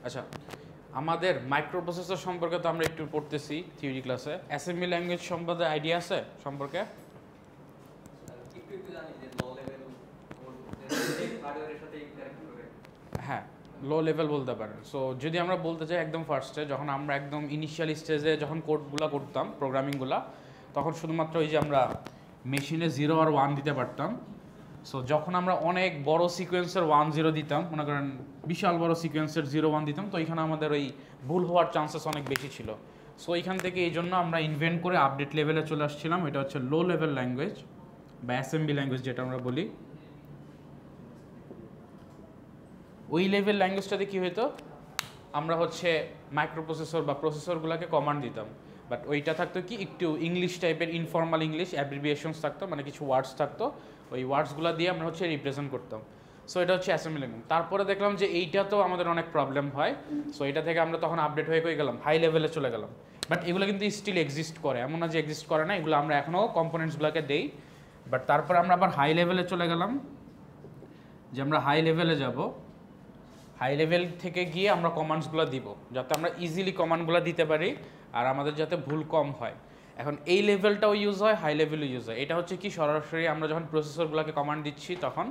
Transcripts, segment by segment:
আচ্ছা, আমাদের মাইক্রোপ্রসেসর সম্পর্কে তো আমরা একটু পড়তেছি থিওরি ক্লাসে। অ্যাসেম্বলি ল্যাঙ্গুয়েজ সম্পর্কে আইডিয়া আছে সম্পর্কে? হ্যাঁ, লো লেভেল বলতে পারেন। সো যদি আমরা বলতে চাই একদম ফার্স্টে, যখন আমরা একদম ইনিশিয়াল স্টেজে যখন কোডগুলো করতাম, প্রোগ্রামিংগুলো, তখন শুধুমাত্র ওই যে আমরা মেশিনে 0 আর 1 দিতে পারতাম। সো যখন আমরা অনেক বড় সিকোয়েন্সের 1 0 দিতাম, মনে করেন বিশাল বড় সিকোয়েন্সের 0 1 দিতাম, তো এখানে আমাদের ওই ভুল হওয়ার চান্সেস অনেক বেশি ছিল। সো এইখান থেকে এই জন্য আমরা ইনভেন্ট করে আপডেট লেভেলে চলে আসছিলাম। এটা হচ্ছে লো লেভেল ল্যাঙ্গুয়েজ বা অ্যাসেম্বলি ল্যাঙ্গুয়েজ যেটা আমরা বলি। ওই লেভেল ল্যাঙ্গুয়েজটাতে কী হতো, আমরা হচ্ছে মাইক্রোপ্রসেসর বা প্রসেসরগুলোকে কমান্ড দিতাম, বাট ওইটা থাকতো কি একটু ইংলিশ টাইপের, ইনফর্মাল ইংলিশ, অ্যাব্রিভিয়েশনস থাকতো, মানে কিছু ওয়ার্ডস থাকতো, ওই ওয়ার্ডসগুলো দিয়ে আমরা হচ্ছে রিপ্রেজেন্ট করতাম। সো এটা হচ্ছে অ্যাসেম্বলি ল্যাঙ্গুয়েজ। তারপরে দেখলাম যে এইটা তো আমাদের অনেক প্রবলেম হয়, সো এটা থেকে আমরা তখন আপডেট হয়ে গেলাম, হাই লেভেলে চলে গেলাম। বাট এগুলো কিন্তু স্টিল এক্সিস্ট করে, এমন না যে এক্সিস্ট করে না, এগুলো আমরা এখনও কম্পোনেন্টসগুলোকে দেই। বাট তারপরে আমরা আবার হাই লেভেলে চলে গেলাম, যে আমরা হাই লেভেলে যাব। হাই লেভেল থেকে গিয়ে আমরা কমান্ডসগুলো দিব, যাতে আমরা ইজিলি কমান্ডগুলো দিতে পারি আর আমাদের যাতে ভুল কম হয়। এখন এই লেভেলটাও ইউজ হয়, হাই লেভেলও ইউজ হয়। এটা হচ্ছে কি সরাসরি আমরা যখন প্রসেসরগুলোকে কমান্ড দিচ্ছি তখন,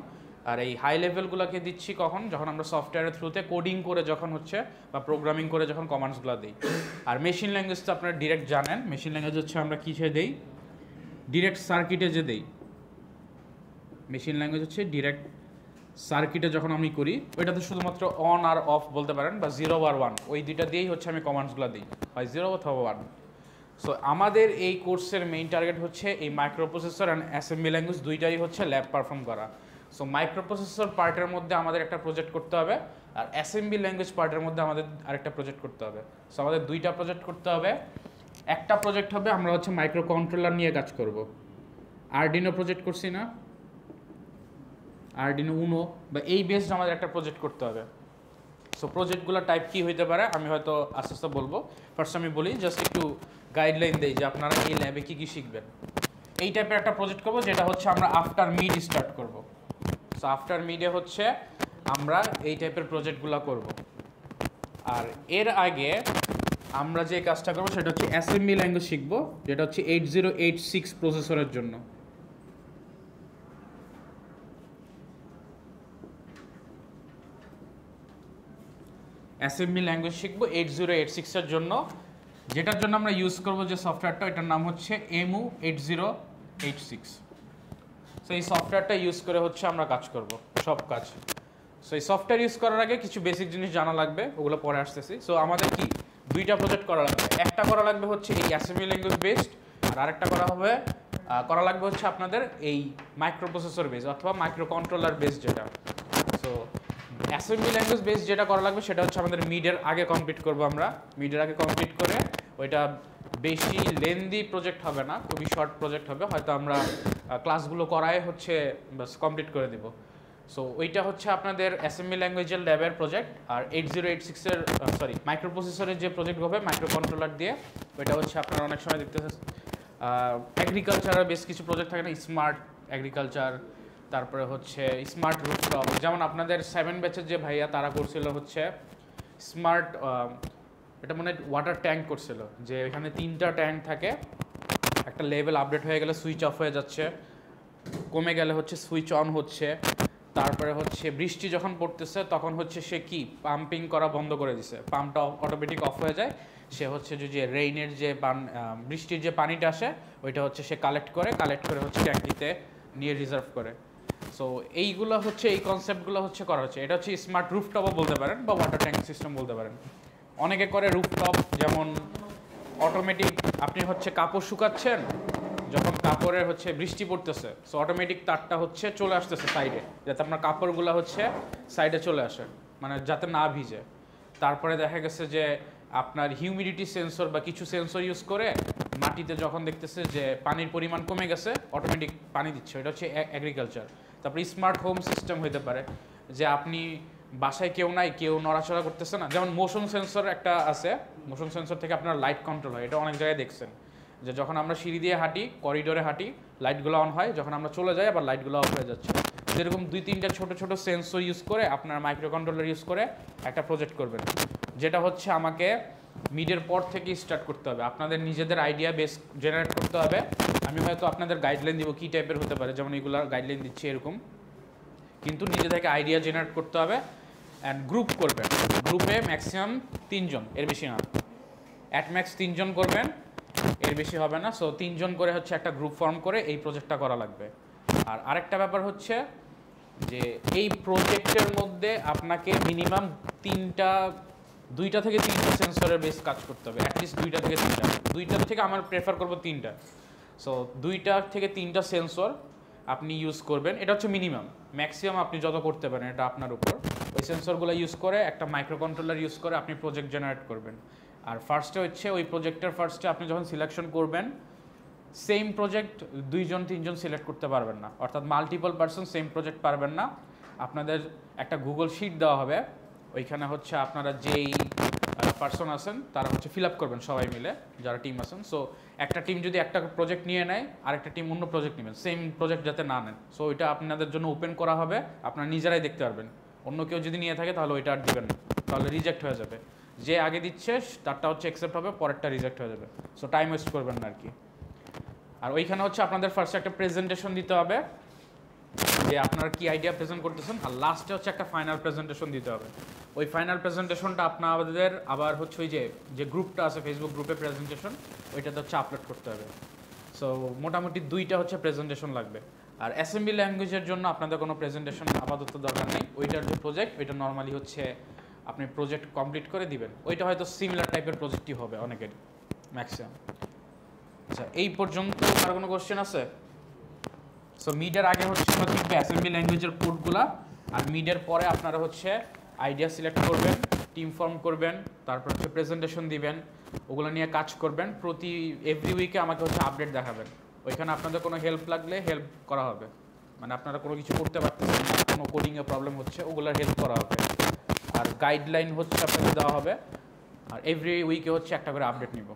আর এই হাই লেভেলগুলোকে দিচ্ছি কখন, যখন আমরা সফটওয়্যারের থ্রুতে কোডিং করে যখন হচ্ছে বা প্রোগ্রামিং করে যখন কমান্ডসগুলো দিই। আর মেশিন ল্যাঙ্গুয়েজ তো আপনারা ডিরেক্ট জানেন, মেশিন ল্যাঙ্গুয়েজ হচ্ছে আমরা কিসে দেই, ডিরেক্ট সার্কিটে যে দেই। মেশিন ল্যাঙ্গুয়েজ হচ্ছে ডিরেক্ট সার্কিটে যখন আমি করি, ওইটাতে শুধুমাত্র অন আর অফ বলতে পারেন, বা 0 আর 1, ওই দুইটা দিয়েই হচ্ছে আমি কমান্ডসগুলো দিই, হয় 0 অথবা 1। সো আমাদের এই কোর্সের মেইন টার্গেট হচ্ছে এই মাইক্রোপ্রসেসর অ্যান্ড অ্যাসেম্বলি ল্যাঙ্গুয়েজ দুইটাই হচ্ছে ল্যাব পারফর্ম করা। সো মাইক্রোপ্রসেসর পার্টের মধ্যে আমাদের একটা প্রজেক্ট করতে হবে, আর অ্যাসেম্বলি ল্যাঙ্গুয়েজ পার্টের মধ্যে আমাদের আরেকটা প্রজেক্ট করতে হবে। সো আমাদের দুইটা প্রজেক্ট করতে হবে। একটা প্রজেক্ট হবে আমরা হচ্ছে মাইক্রো কন্ট্রোলার নিয়ে কাজ করব। আরডিনো প্রজেক্ট করছি না, আরডিনো উনো বা এই বেসড আমাদের একটা প্রজেক্ট করতে হবে। সো প্রজেক্টগুলো টাইপ কী হইতে পারে আমি হয়তো আস্তে আস্তে বলবো। ফার্স্ট আমি বলি, জাস্ট একটু গাইডলাইন দেই যে আপনারা এই ল্যাবে কী কী শিখবেন। এই টাইপের একটা প্রজেক্ট করবো, যেটা হচ্ছে আমরা আফটার মিড স্টার্ট করব। সো আফটার মিডে হচ্ছে আমরা এই টাইপের প্রজেক্টগুলো করব। আর এর আগে আমরা যে কাজটা করবো সেটা হচ্ছে অ্যাসেম্বলি ল্যাঙ্গুয়েজ শিখবো, যেটা হচ্ছে 8086 প্রসেসরের জন্য। অ্যাসেম্বলি ল্যাঙ্গুয়েজ শিখবো 8086-এর জন্য, যেটার জন্য আমরা ইউজ করবো যে সফটওয়্যারটা, এটার নাম হচ্ছে EMU8086। সো এই সফটওয়্যারটা ইউজ করে হচ্ছে আমরা কাজ করব, সব কাজ। সো এই সফটওয়্যার ইউজ করার আগে কিছু বেসিক জিনিস জানা লাগবে, ওগুলো পরে আসতেছি। সো আমাদের কি দুইটা প্রজেক্ট করা লাগবে, একটা করা লাগবে হচ্ছে এই অ্যাসেম্বলি ল্যাঙ্গুয়েজ বেসড, আর আরেকটা করা লাগবে হচ্ছে আপনাদের এই মাইক্রোপ্রসেসর বেস অথবা মাইক্রো কন্ট্রোলার বেস যেটা। সো অ্যাসেম্বলি ল্যাঙ্গুয়েজ বেস যেটা করা লাগবে সেটা হচ্ছে আমাদের মিডের আগে কমপ্লিট করব আমরা। মিডের আগে কমপ্লিট করে ওইটা বেশি লেন্দি প্রজেক্ট হবে না, খুবই শর্ট প্রজেক্ট হবে, হয়তো আমরা ক্লাসগুলো করাই হচ্ছে বাস কমপ্লিট করে দিব। সো ওইটা হচ্ছে আপনাদের অ্যাসেম্বলি ল্যাঙ্গুয়েজের ল্যাবের প্রজেক্ট। আর 8086-এর মাইক্রোপ্রসেসরের যে প্রজেক্ট হবে মাইক্রো কন্ট্রোলার দিয়ে, ওইটা হচ্ছে আপনারা অনেক সময় দেখতেছেন এগ্রিকালচারের বেশ কিছু প্রজেক্ট থাকে না, স্মার্ট এগ্রিকালচার, তারপরে হচ্ছে স্মার্ট রুফটপ, যেমন আপনাদের 7 ব্যাচের যে ভাইয়া তারা করছিল হচ্ছে স্মার্ট, এটা মনে হয় ওয়াটার ট্যাঙ্ক করছিল, যে এখানে 3টা ট্যাঙ্ক থাকে, একটা লেভেল আপডেট হয়ে গেলে সুইচ অফ হয়ে যাচ্ছে, কমে গেলে হচ্ছে সুইচ অন হচ্ছে, তারপরে হচ্ছে বৃষ্টি যখন পড়তেছে তখন হচ্ছে সে কি পাম্পিং করা বন্ধ করে দিছে, পাম্পটা অটোমেটিক অফ হয়ে যায়, সে হচ্ছে যে রেইনের যে বৃষ্টির যে পানিটা আসে ওইটা হচ্ছে সে কালেক্ট করে হচ্ছে ট্যাঙ্কিতে নিয়ে রিজার্ভ করে। সো এইগুলো হচ্ছে এই কনসেপ্টগুলো হচ্ছে করা হচ্ছে। এটা হচ্ছে স্মার্ট রুফটপও বলতে পারেন বা ওয়াটার ট্যাঙ্ক সিস্টেম বলতে পারেন। অনেকে করে রুফটপ, যেমন অটোমেটিক আপনি হচ্ছে কাপড় শুকাচ্ছেন, যখন কাপড়ের হচ্ছে বৃষ্টি পড়তেছে, সো অটোমেটিক তারটা হচ্ছে চলে আসতেছে সাইডে, যাতে আপনার কাপড়গুলো হচ্ছে সাইডে চলে আসে, মানে যাতে না ভিজে। তারপরে দেখা গেছে যে আপনার হিউমিডিটি সেন্সর বা কিছু সেন্সর ইউজ করে মাটিতে যখন দেখতেছে যে পানির পরিমাণ কমে গেছে, অটোমেটিক পানি দিচ্ছে, এটা হচ্ছে এগ্রিকালচার। তারপরে স্মার্ট হোম সিস্টেম হতে পারে, যে আপনি বাসায় কেউ নাই, কেউ নড়াচড়া করতেছে না, যেমন মোশন সেন্সর একটা আছে, মোশন সেন্সর থেকে আপনার লাইট কন্ট্রোল হয়, এটা অনেক জায়গায় দেখছেন, যে যখন আমরা সিঁড়ি দিয়ে হাঁটি, করিডোরে হাঁটি, লাইটগুলো অন হয়, যখন আমরা চলে যাই আবার লাইটগুলো অফ হয়ে যাচ্ছে। যেরকম 2-3টা ছোট ছোট সেন্সর ইউজ করে আপনার মাইক্রো কন্ট্রোলার ইউজ করে একটা প্রজেক্ট করবেন। যেটা হচ্ছে আমাকে মিডের পর থেকে স্টার্ট করতে হবে। আপনাদের নিজেদের আইডিয়া বেস জেনারেট করতে হবে। আমি হয়তো আপনাদের গাইডলাইন দিব কী টাইপের হতে পারে, যেমন এগুলার গাইডলাইন দিচ্ছি এরকম, কিন্তু নিজে থেকে আইডিয়া জেনারেট করতে হবে। অ্যান্ড গ্রুপ করবেন, গ্রুপে ম্যাক্সিমাম 3 জন, এর বেশি না, অ্যাট ম্যাক্স 3 জন করবেন, এর বেশি হবে না। সো 3 জন করে হচ্ছে একটা গ্রুপ ফর্ম করে এই প্রজেক্টটা করা লাগবে। আর আরেকটা ব্যাপার হচ্ছে যে এই প্রজেক্টের মধ্যে আপনাকে মিনিমাম 2টা থেকে 3টা সেন্সরের বেস কাজ করতে হবে, অ্যাটলিস্ট 2টা থেকে 3টা। 2টার থেকে আমার প্রেফার করবো 3টা। সো 2টা থেকে 3টা সেন্সর আপনি ইউজ করবেন, এটা হচ্ছে মিনিমাম। ম্যাক্সিমাম আপনি যত করতে পারেন এটা আপনার উপর। ওই সেন্সরগুলো ইউজ করে একটা মাইক্রো কন্ট্রোলার ইউজ করে আপনি প্রজেক্ট জেনারেট করবেন। আর ফার্স্টে হচ্ছে ওই প্রজেক্টের ফার্স্টে আপনি যখন সিলেকশন করবেন, সেম প্রজেক্ট 2 জন 3 জন সিলেক্ট করতে পারবেন না, অর্থাৎ মাল্টিপল পারসন সেম প্রজেক্ট পারবেন না। আপনাদের একটা গুগল শিট দেওয়া হবে, ওইখানে হচ্ছে আপনারা যেই পার্সন আছেন তারা হচ্ছে ফিল আপ করবেন সবাই মিলে, যারা টিম আছেন। সো একটা টিম যদি একটা প্রজেক্ট নিয়ে নেয়, আরেকটা টিম অন্য প্রজেক্ট নেবেন, সেম প্রজেক্ট যাতে না নেন। সো ওইটা আপনাদের জন্য ওপেন করা হবে, আপনারা নিজেরাই দেখতে পারবেন। অন্য কেউ যদি নিয়ে থাকে তাহলে ওইটা আর দিবেন না, তাহলে রিজেক্ট হয়ে যাবে। যে আগে দিচ্ছে তারটা হচ্ছে অ্যাকসেপ্ট হবে, পরেরটা রিজেক্ট হয়ে যাবে। সো টাইম ওয়েস্ট করবেন না আর কি। আর ওইখানে হচ্ছে আপনাদের ফার্স্টে একটা প্রেজেন্টেশন দিতে হবে যে আপনারা কি আইডিয়া প্রেজেন্ট করতেছেন, আর লাস্টে হচ্ছে একটা ফাইনাল প্রেজেন্টেশন দিতে হবে। ওই ফাইনাল প্রেজেন্টেশনটা আপনাদের আবার হচ্ছে ওই যে গ্রুপটা আছে ফেসবুক গ্রুপে প্রেজেন্টেশন, ওইটাতে হচ্ছে আপলোড করতে হবে। সো মোটামুটি 2টা হচ্ছে প্রেজেন্টেশন লাগবে। আর অ্যাসেম্বলি ল্যাঙ্গুয়েজের জন্য আপনাদের কোনো প্রেজেন্টেশন আপাতত দরকার নেই। ওইটার যে প্রজেক্ট, ওইটা নর্মালি হচ্ছে আপনি প্রজেক্ট কমপ্লিট করে দিবেন। ওইটা হয়তো সিমিলার টাইপের প্রজেক্টই হবে অনেকের, ম্যাক্সিমাম। আচ্ছা, এই পর্যন্ত আর কোনো কোশ্চেন আছে? সো মিডের আগে হচ্ছে আমরা শিখবো অ্যাসেম্বলি ল্যাঙ্গুয়েজের কোডগুলা, আর মিডের পরে আপনারা হচ্ছে আইডিয়া সিলেক্ট করবেন, টিম ফর্ম করবেন, তারপর হচ্ছে প্রেজেন্টেশন দিবেন, ওগুলো নিয়ে কাজ করবেন। এভরি উইকে আমাকে হচ্ছে আপডেট দেখাবেন। ওইখানে আপনাদের কোনো হেল্প লাগলে হেল্প করা হবে, মানে আপনারা কোনো কিছু করতে পারতেছেন না, কোনো কোডিংয়ে প্রবলেম হচ্ছে, ওগুলোর হেল্প করা হবে। আর গাইডলাইন হচ্ছে আপনাদের দেওয়া হবে, আর এভরি উইকে হচ্ছে একটা করে আপডেট নিব।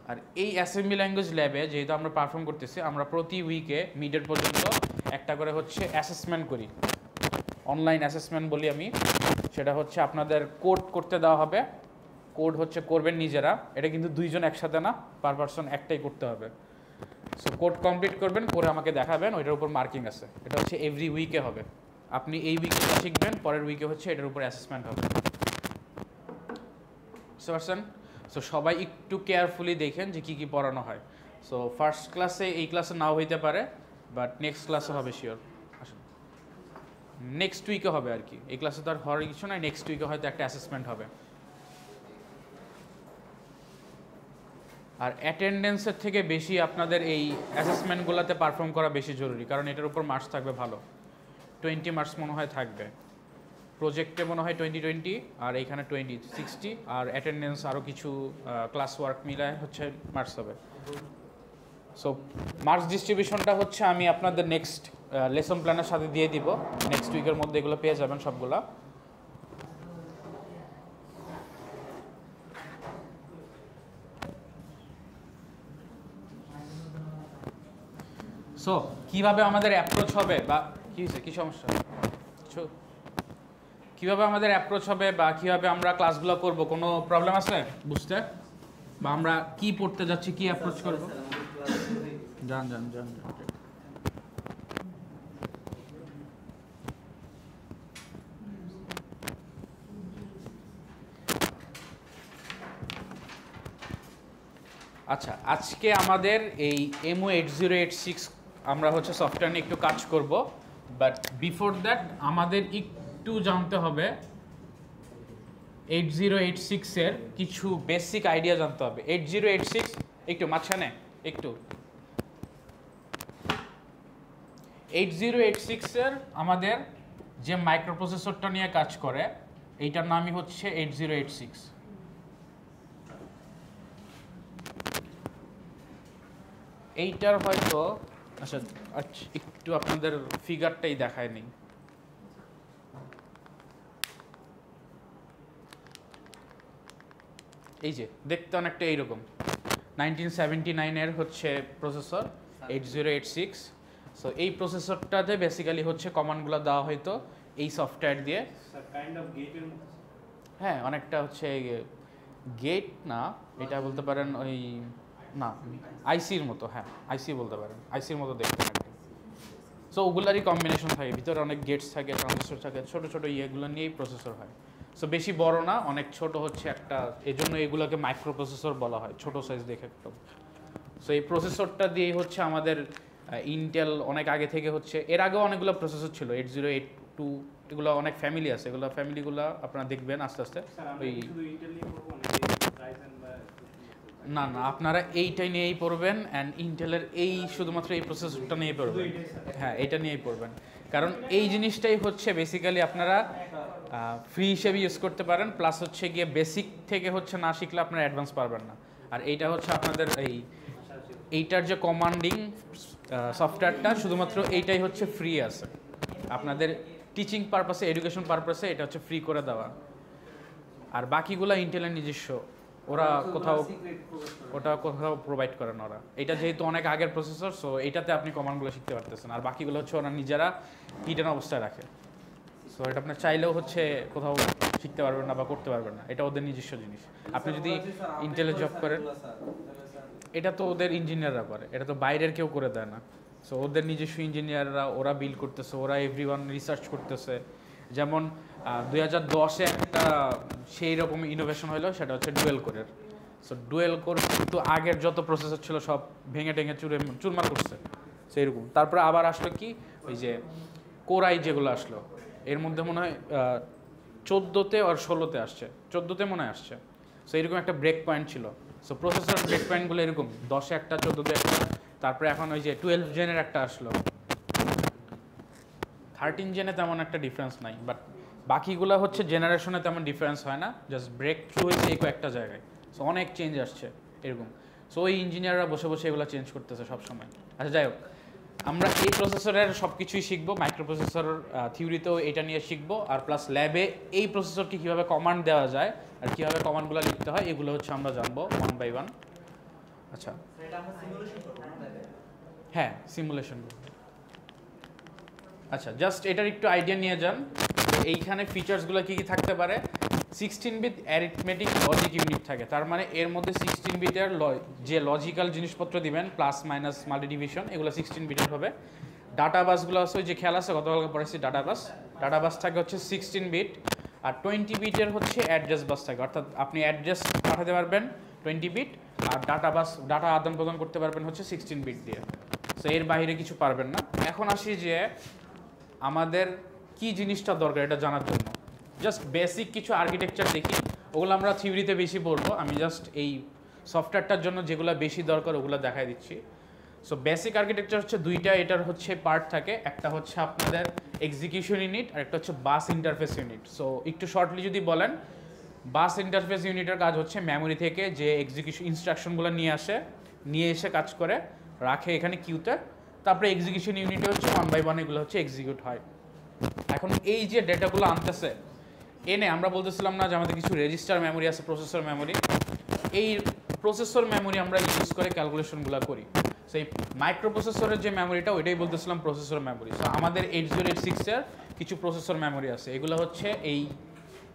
আর এই অ্যাসেম্বলি ল্যাঙ্গুয়েজ ল্যাবে যেহেতু আমরা পারফর্ম করতেছি, আমরা প্রতি উইকে মিডের পর্যন্ত একটা করে হচ্ছে অ্যাসেসমেন্ট করি, অনলাইন অ্যাসেসমেন্ট বলি আমি। সেটা হচ্ছে আপনাদের কোড করতে দেওয়া হবে, কোড হচ্ছে করবেন নিজেরা, এটা কিন্তু 2 জন একসাথে না, পার পারসন একটাই করতে হবে। সো কোড কমপ্লিট করবেন, করে আমাকে দেখাবেন, ওইটার উপর মার্কিং আছে। এটা হচ্ছে এভরি উইকে হবে, আপনি এই উইকে শিখবেন, পরের উইকে হচ্ছে এটার উপর অ্যাসেসমেন্ট হবে। বুঝতে পারছেন? সো সবাই একটু কেয়ারফুলি দেখেন যে কী কী পড়ানো হয়। সো ফার্স্ট ক্লাসে এই ক্লাসে নাও হইতে পারে, বাট নেক্সট ক্লাসে হবে শিওর। আসুন, নেক্সট উইকে হবে আর কি, এই ক্লাসে তো আর হওয়ার কিছু নাই, নেক্সট উইকে হয়তো একটা অ্যাসেসমেন্ট হবে। আর অ্যাটেন্ডেন্সের থেকে বেশি আপনাদের এই অ্যাসেসমেন্টগুলোতে পারফর্ম করা বেশি জরুরি, কারণ এটার উপর মার্কস থাকবে ভালো, 20 মার্কস মনে হয় থাকবে। প্রজেক্টে মনে হয় 20, আর এইখানে 60, আর অ্যাটেন্ডেন্স আরও কিছু ক্লাস ওয়ার্ক মিলায় হচ্ছে মার্কস হবে। সো মার্কস ডিস্ট্রিবিউশনটা হচ্ছে আমি আপনাদের নেক্সট লেসন প্ল্যানের সাথে দিয়ে দিব, নেক্সট উইকের মধ্যে এগুলো পেয়ে যাবেন সবগুলা। সো কীভাবে আমাদের অ্যাপ্রোচ হবে, বা কী হয়েছে, কী সমস্যা, কিছু কীভাবে আমাদের অ্যাপ্রোচ হবে বা কীভাবে আমরা ক্লাসগুলো করব, কোনো প্রবলেম আছে বুঝতে, বা আমরা কি পড়তে যাচ্ছি, কি অ্যাপ্রোচ করব? যান যান যান। আচ্ছা, আজকে আমাদের এই MO8086 আমরা হচ্ছে সফটওয়্যার নিয়ে একটু কাজ করব, বাট বিফোর দ্যাট আমাদের একটু জানতে হবে 8086 এর কিছু বেসিক আইডিয়া জানতে হবে। 8086 একটু মাঝখানে একটু 8086 এর আমাদের যে মাইক্রোপ্রসেসরটা নিয়ে কাজ করে এইটার নামই হচ্ছে 8086। এইটার হয়তো আচ্ছা একটু আপনাদের ফিগারটাই দেখায় নেই। এই যে দেখতে অনেকটা এইরকম 1979 এর হচ্ছে প্রসেসর 8086। সো এই প্রসেসরটাতে বেসিক্যালি হচ্ছে কমান্ডগুলো দেওয়া হয়তো এই সফটওয়্যার দিয়ে। হ্যাঁ অনেকটা হচ্ছে গেট না, এটা বলতে পারেন ওই না আইসির মতো, হ্যাঁ আইসি বলতে পারেন, আইসির মতো দেখতে আর কি। সো ওগুলারই কম্বিনেশন থাকে, ভিতরে অনেক গেটস থাকে, ট্রানজিস্টর থাকে, ছোট ছোট ইয়েগুলো নিয়েই প্রসেসর হয়। সো বেশি বড় না, অনেক ছোট হচ্ছে একটা, এই জন্য এগুলোকে মাইক্রো প্রসেসর বলা হয়, ছোট সাইজ দেখে একটু। সো এই প্রসেসরটা দিয়েই হচ্ছে আমাদের ইন্টেল অনেক আগে থেকে হচ্ছে, এর আগেও অনেকগুলো প্রসেসর ছিল 8082, এগুলো অনেক ফ্যামিলি আছে, এগুলো ফ্যামিলিগুলো আপনারা দেখবেন আস্তে আস্তে। ওই না না, আপনারা এইটাই নিয়েই পড়বেন, অ্যান্ড ইন্টেলের এই শুধুমাত্র এই প্রসেসরটা নিয়েই পড়বেন, হ্যাঁ এটা নিয়েই পড়বেন, কারণ এই জিনিসটাই হচ্ছে বেসিক্যালি আপনারা ফ্রি হিসেবে ইউজ করতে পারেন, প্লাস হচ্ছে গিয়ে বেসিক থেকে হচ্ছে না শিখলে আপনারা অ্যাডভান্স পারবেন না। আর এইটা হচ্ছে আপনাদের এইটার যে কমান্ডিং সফটওয়্যারটা শুধুমাত্র এইটাই হচ্ছে ফ্রি আছে আপনাদের টিচিং পারপাসে, এডুকেশন পারপাসে, এটা হচ্ছে ফ্রি করে দেওয়া। আর বাকিগুলো ইন্টেলের নিজস্ব, ওরা কোথাও প্রোভাইড করে না ওরা। এটা যেহেতু অনেক আগের প্রসেসর, সো এইটাতে আপনি কমান্ডগুলো শিখতে পারতেছেন, আর বাকিগুলো হচ্ছে ওরা নিজেরা হিডেন অবস্থায় রাখে। সো এটা আপনার চাইলেও হচ্ছে কোথাও শিখতে পারবেন না বা করতে পারবেন না, এটা ওদের নিজস্ব জিনিস। আপনি যদি ইন্টেলে জব করেন, এটা তো ওদের ইঞ্জিনিয়াররা করে, এটা তো বাইরের কেউ করে দেয় না। সো ওদের নিজস্ব ইঞ্জিনিয়াররা, ওরা বিল্ড করতেছে, ওরা এভরিওয়ান রিসার্চ করতেছে। যেমন 2010-এ একটা সেই রকম ইনোভেশন হলো, সেটা হচ্ছে ডুয়েল কোরের। সো ডুয়েল কোর কিন্তু আগের যত প্রসেসর ছিল সব ভেঙে টেঙে চুরমার করছে সেই রকম। তারপরে আবার আসলো কি, ওই যে কোরাই যেগুলো আসলো, এর মধ্যে মনে হয় 14-তে আর 16-তে আসছে, 14-তে মনে হয় আসছে। সো এরকম একটা ব্রেক পয়েন্ট ছিল। সো প্রসেসর ব্রেক পয়েন্টগুলো এরকম 10-এ একটা, 14-তে একটা, তারপরে এখন ওই যে 12 জেনের একটা আসলো। 13 জেনে তেমন একটা ডিফারেন্স নাই, বাট বাকিগুলো হচ্ছে জেনারেশনে তেমন ডিফারেন্স হয় না, জাস্ট ব্রেক থ্রু হয়েছে এই কয়েকটা জায়গায়। সো অনেক চেঞ্জ আসছে এরকম। সো ওই ইঞ্জিনিয়াররা বসে বসে এগুলো চেঞ্জ করতেছে সবসময়। আচ্ছা যাই হোক, আমরা এই প্রসেসরের সব কিছুই শিখবো, মাইক্রো প্রসেসর থিওরিতেও এটা নিয়ে শিখবো, আর প্লাস ল্যাবে এই প্রসেসরকে কীভাবে কমান্ড দেওয়া যায় আর কীভাবে কমান্ডগুলো লিখতে হয় এগুলো হচ্ছে আমরা জানবো ওয়ান বাই ওয়ান। আচ্ছা হ্যাঁ সিমুলেশন। আচ্ছা জাস্ট এটার একটু আইডিয়া নিয়ে যান, এইখানে ফিচার্সগুলো কী কী থাকতে পারে। 16-বিট অ্যারিথমেটিক লজিক ইউনিট থাকে, তার মানে এর মধ্যে 16-বিটের যে লজিক্যাল জিনিসপত্র দিবেন, প্লাস মাইনাস মাল্টিডিভিশন, এগুলো 16-বিটের হবে। ডাটা বাসগুলো আছে, ওই যে খেয়াল আছে গতকালকে পড়েছি ডাটা বাস থাকে হচ্ছে 16-বিট। আর 20-বিটের হচ্ছে অ্যাড্রেস বাস থাকে, অর্থাৎ আপনি অ্যাড্রেস পাঠাতে পারবেন 20-বিট, আর ডাটা আদান প্রদান করতে পারবেন হচ্ছে 16-বিট দিয়ে। সো এর বাইরে কিছু পারবেন না। এখন আসি যে আমাদের কি জিনিসটা দরকার এটা জানার জন্য, জাস্ট বেসিক কিছু আর্কিটেকচার দেখি, ওগুলো আমরা থিওরিতে বেশি পড়বো, আমি জাস্ট এই সফটওয়্যারটার জন্য যেগুলো বেশি দরকার ওগুলো দেখাই দিচ্ছি। সো বেসিক আর্কিটেকচার হচ্ছে দুইটা, এটার হচ্ছে পার্ট থাকে, একটা হচ্ছে আপনাদের এক্সিকিউশন ইউনিট আর একটা হচ্ছে বাস ইন্টারফেস ইউনিট। সো একটু শর্টলি যদি বলেন, বাস ইন্টারফেস ইউনিটের কাজ হচ্ছে মেমোরি থেকে যে এক্সিকিউশন ইনস্ট্রাকশনগুলো নিয়ে এসে কাজ করে রাখে এখানে কিউতে, তারপরে এক্সিকিউশন ইউনিটে হচ্ছে 1 বাই 1 এগুলো হচ্ছে এক্সিকিউট হয়। এখন এই যে ডেটাগুলো আনতেছে এনে, আমরা বলতেছিলাম না যে আমাদের কিছু রেজিস্টার মেমোরি আছে, প্রসেসর মেমোরি, এই প্রসেসর মেমোরি আমরা ইউজ করে ক্যালকুলেশনগুলো করি। সেই মাইক্রো প্রসেসরের যে মেমোরিটা ওইটাই বলতেছিলাম প্রসেসর মেমোরি। সো আমাদের 8086-এর কিছু প্রসেসর মেমোরি আছে, এগুলো হচ্ছে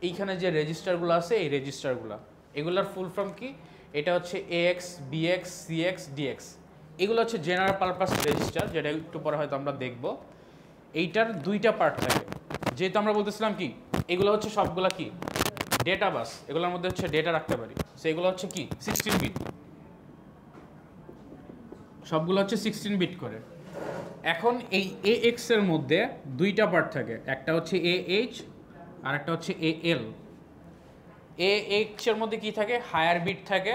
এইখানে যে রেজিস্টারগুলো আছে, এই রেজিস্টারগুলো, এগুলোর ফুল ফর্ম কি, এটা হচ্ছে AX BX CX DX, এগুলো হচ্ছে জেনারেল পারপাস রেজিস্টার, যেটা একটু পরে হয়তো আমরা দেখব। এইটার দুইটা পার্ট থাকে, যেহেতু আমরা বলতেছিলাম কি এগুলো হচ্ছে সবগুলা কি ডেটা বাস, এগুলোর মধ্যে হচ্ছে ডেটা রাখতে পারি। সো এগুলো হচ্ছে কি 16-বিট, সবগুলো হচ্ছে 16-বিট করে। এখন এই AX এর মধ্যে দুইটা পার্ট থাকে, একটা হচ্ছে AH আর একটা হচ্ছে AL। AX এর মধ্যে কি থাকে, হায়ার বিট থাকে,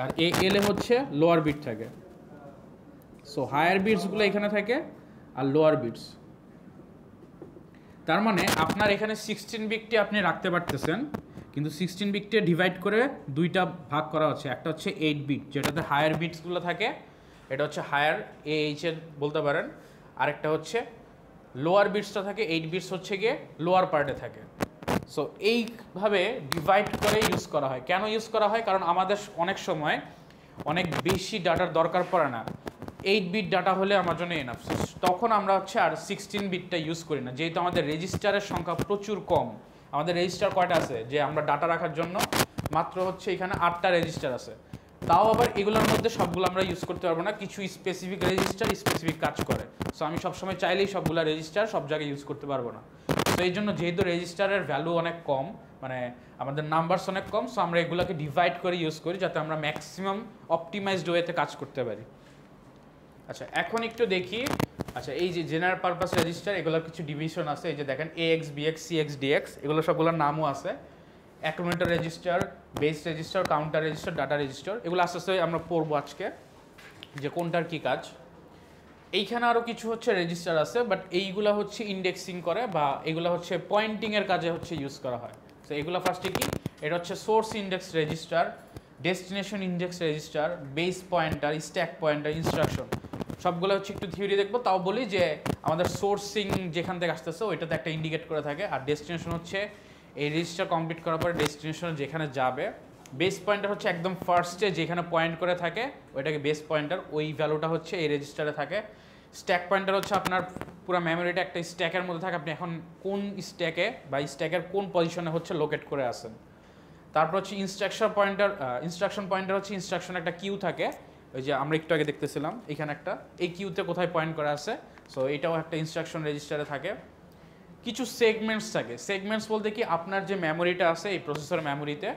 আর AL এ হচ্ছে লোয়ার বিট থাকে। সো হায়ার বিটসগুলো এখানে থাকে আর লোয়ার বিটস, তার মানে আপনার এখানে 16-বিটটি আপনি রাখতে পারতেছেন, কিন্তু 16-বিটকে ডিভাইড করে দুইটা ভাগ করা হচ্ছে, একটা হচ্ছে 8-বিট যেটাতে হায়ার বিটসগুলো থাকে, এটা হচ্ছে হায়ার AH এর বলতে পারেন, আরেকটা হচ্ছে লোয়ার বিটসটা থাকে, 8 বিটস হচ্ছে গিয়ে লোয়ার পার্টে থাকে। সো এইভাবে ডিভাইড করে ইউজ করা হয়। কেন ইউজ করা হয়, কারণ আমাদের অনেক সময় অনেক বেশি ডাটার দরকার পড়ে না, 8-বিট ডাটা হলে আমার জন্য এনাফ, তখন আমরা হচ্ছে আর 16-বিটটা ইউজ করি না, যেহেতু আমাদের রেজিস্টারের সংখ্যা প্রচুর কম, আমাদের রেজিস্টার কয়টা আছে যে আমরা ডাটা রাখার জন্য মাত্র হচ্ছে এখানে 8টা রেজিস্টার আছে। তাও আবার এগুলোর মধ্যে সবগুলো আমরা ইউজ করতে পারবো না, কিছু স্পেসিফিক রেজিস্টার স্পেসিফিক কাজ করে। সো আমি সবসময় চাইলেই সবগুলো রেজিস্টার সব জায়গায় ইউজ করতে পারবো না। তো এই জন্য যেহেতু রেজিস্টারের ভ্যালু অনেক কম, মানে আমাদের নাম্বারস অনেক কম, সো আমরা এগুলোকে ডিভাইড করে ইউজ করি যাতে আমরা ম্যাক্সিমাম অপটিমাইজড ওয়েতে কাজ করতে পারি। আচ্ছা এখন একটু দেখি, আচ্ছা এই যে জেনারেল পারপাস রেজিস্টার এগুলোর কিছু ডিভিশন আছে। এই যে দেখেন AX BX CX DX এগুলো সবগুলোর নামও আছে। Accumulator register, base register, counter register, data register, এগুলো আস্তে আস্তে আমরা পড়বো আজকে যে কোনটার কি কাজ। এইখানে আরও কিছু হচ্ছে রেজিস্টার আছে, বাট এইগুলো হচ্ছে ইন্ডেক্সিং করে বা এগুলো হচ্ছে পয়েন্টিংয়ের কাজে হচ্ছে ইউজ করা হয়। তো এগুলো ফার্স্টে কি, এটা হচ্ছে source index register, destination index register, base pointer, stack pointer, instruction, সবগুলো হচ্ছে একটু থিওরি দেখবো। তাও বলি যে আমাদের সোর্সিং যেখান থেকে আসতেছে ওইটাতে একটা ইন্ডিকেট করে থাকে, আর ডেস্টিনেশন হচ্ছে এই রেজিস্টার কমপ্লিট করার পরে ডেস্টিনেশন যেখানে যাবে। বেস পয়েন্টার হচ্ছে একদম ফার্স্টে যেখানে পয়েন্ট করে থাকে ওইটাকে বেস পয়েন্টার, ওই ভ্যালুটা হচ্ছে এই রেজিস্টারে থাকে। স্ট্যাক পয়েন্টার হচ্ছে আপনার পুরো মেমোরিটা একটা স্ট্যাকের মধ্যে থাকে, আপনি এখন কোন স্ট্যাকে বা স্ট্যাকের কোন পজিশনে হচ্ছে লোকেট করে আসেন। তারপর হচ্ছে ইনস্ট্রাকশন পয়েন্টার হচ্ছে ইনস্ট্রাকশন একটা কিউ থাকে, ওই যে আমরা একটু আগে দেখতেছিলাম এখানে একটা, এই কিউতে কোথায় পয়েন্ট করা আছে, সো এটাও একটা ইনস্ট্রাকশন রেজিস্টারে থাকে। কিছু সেগমেন্টস থাকে, সেগমেন্টস বলতে কি আপনার যে মেমোরিটা আছে এই প্রসেসর মেমোরিতে,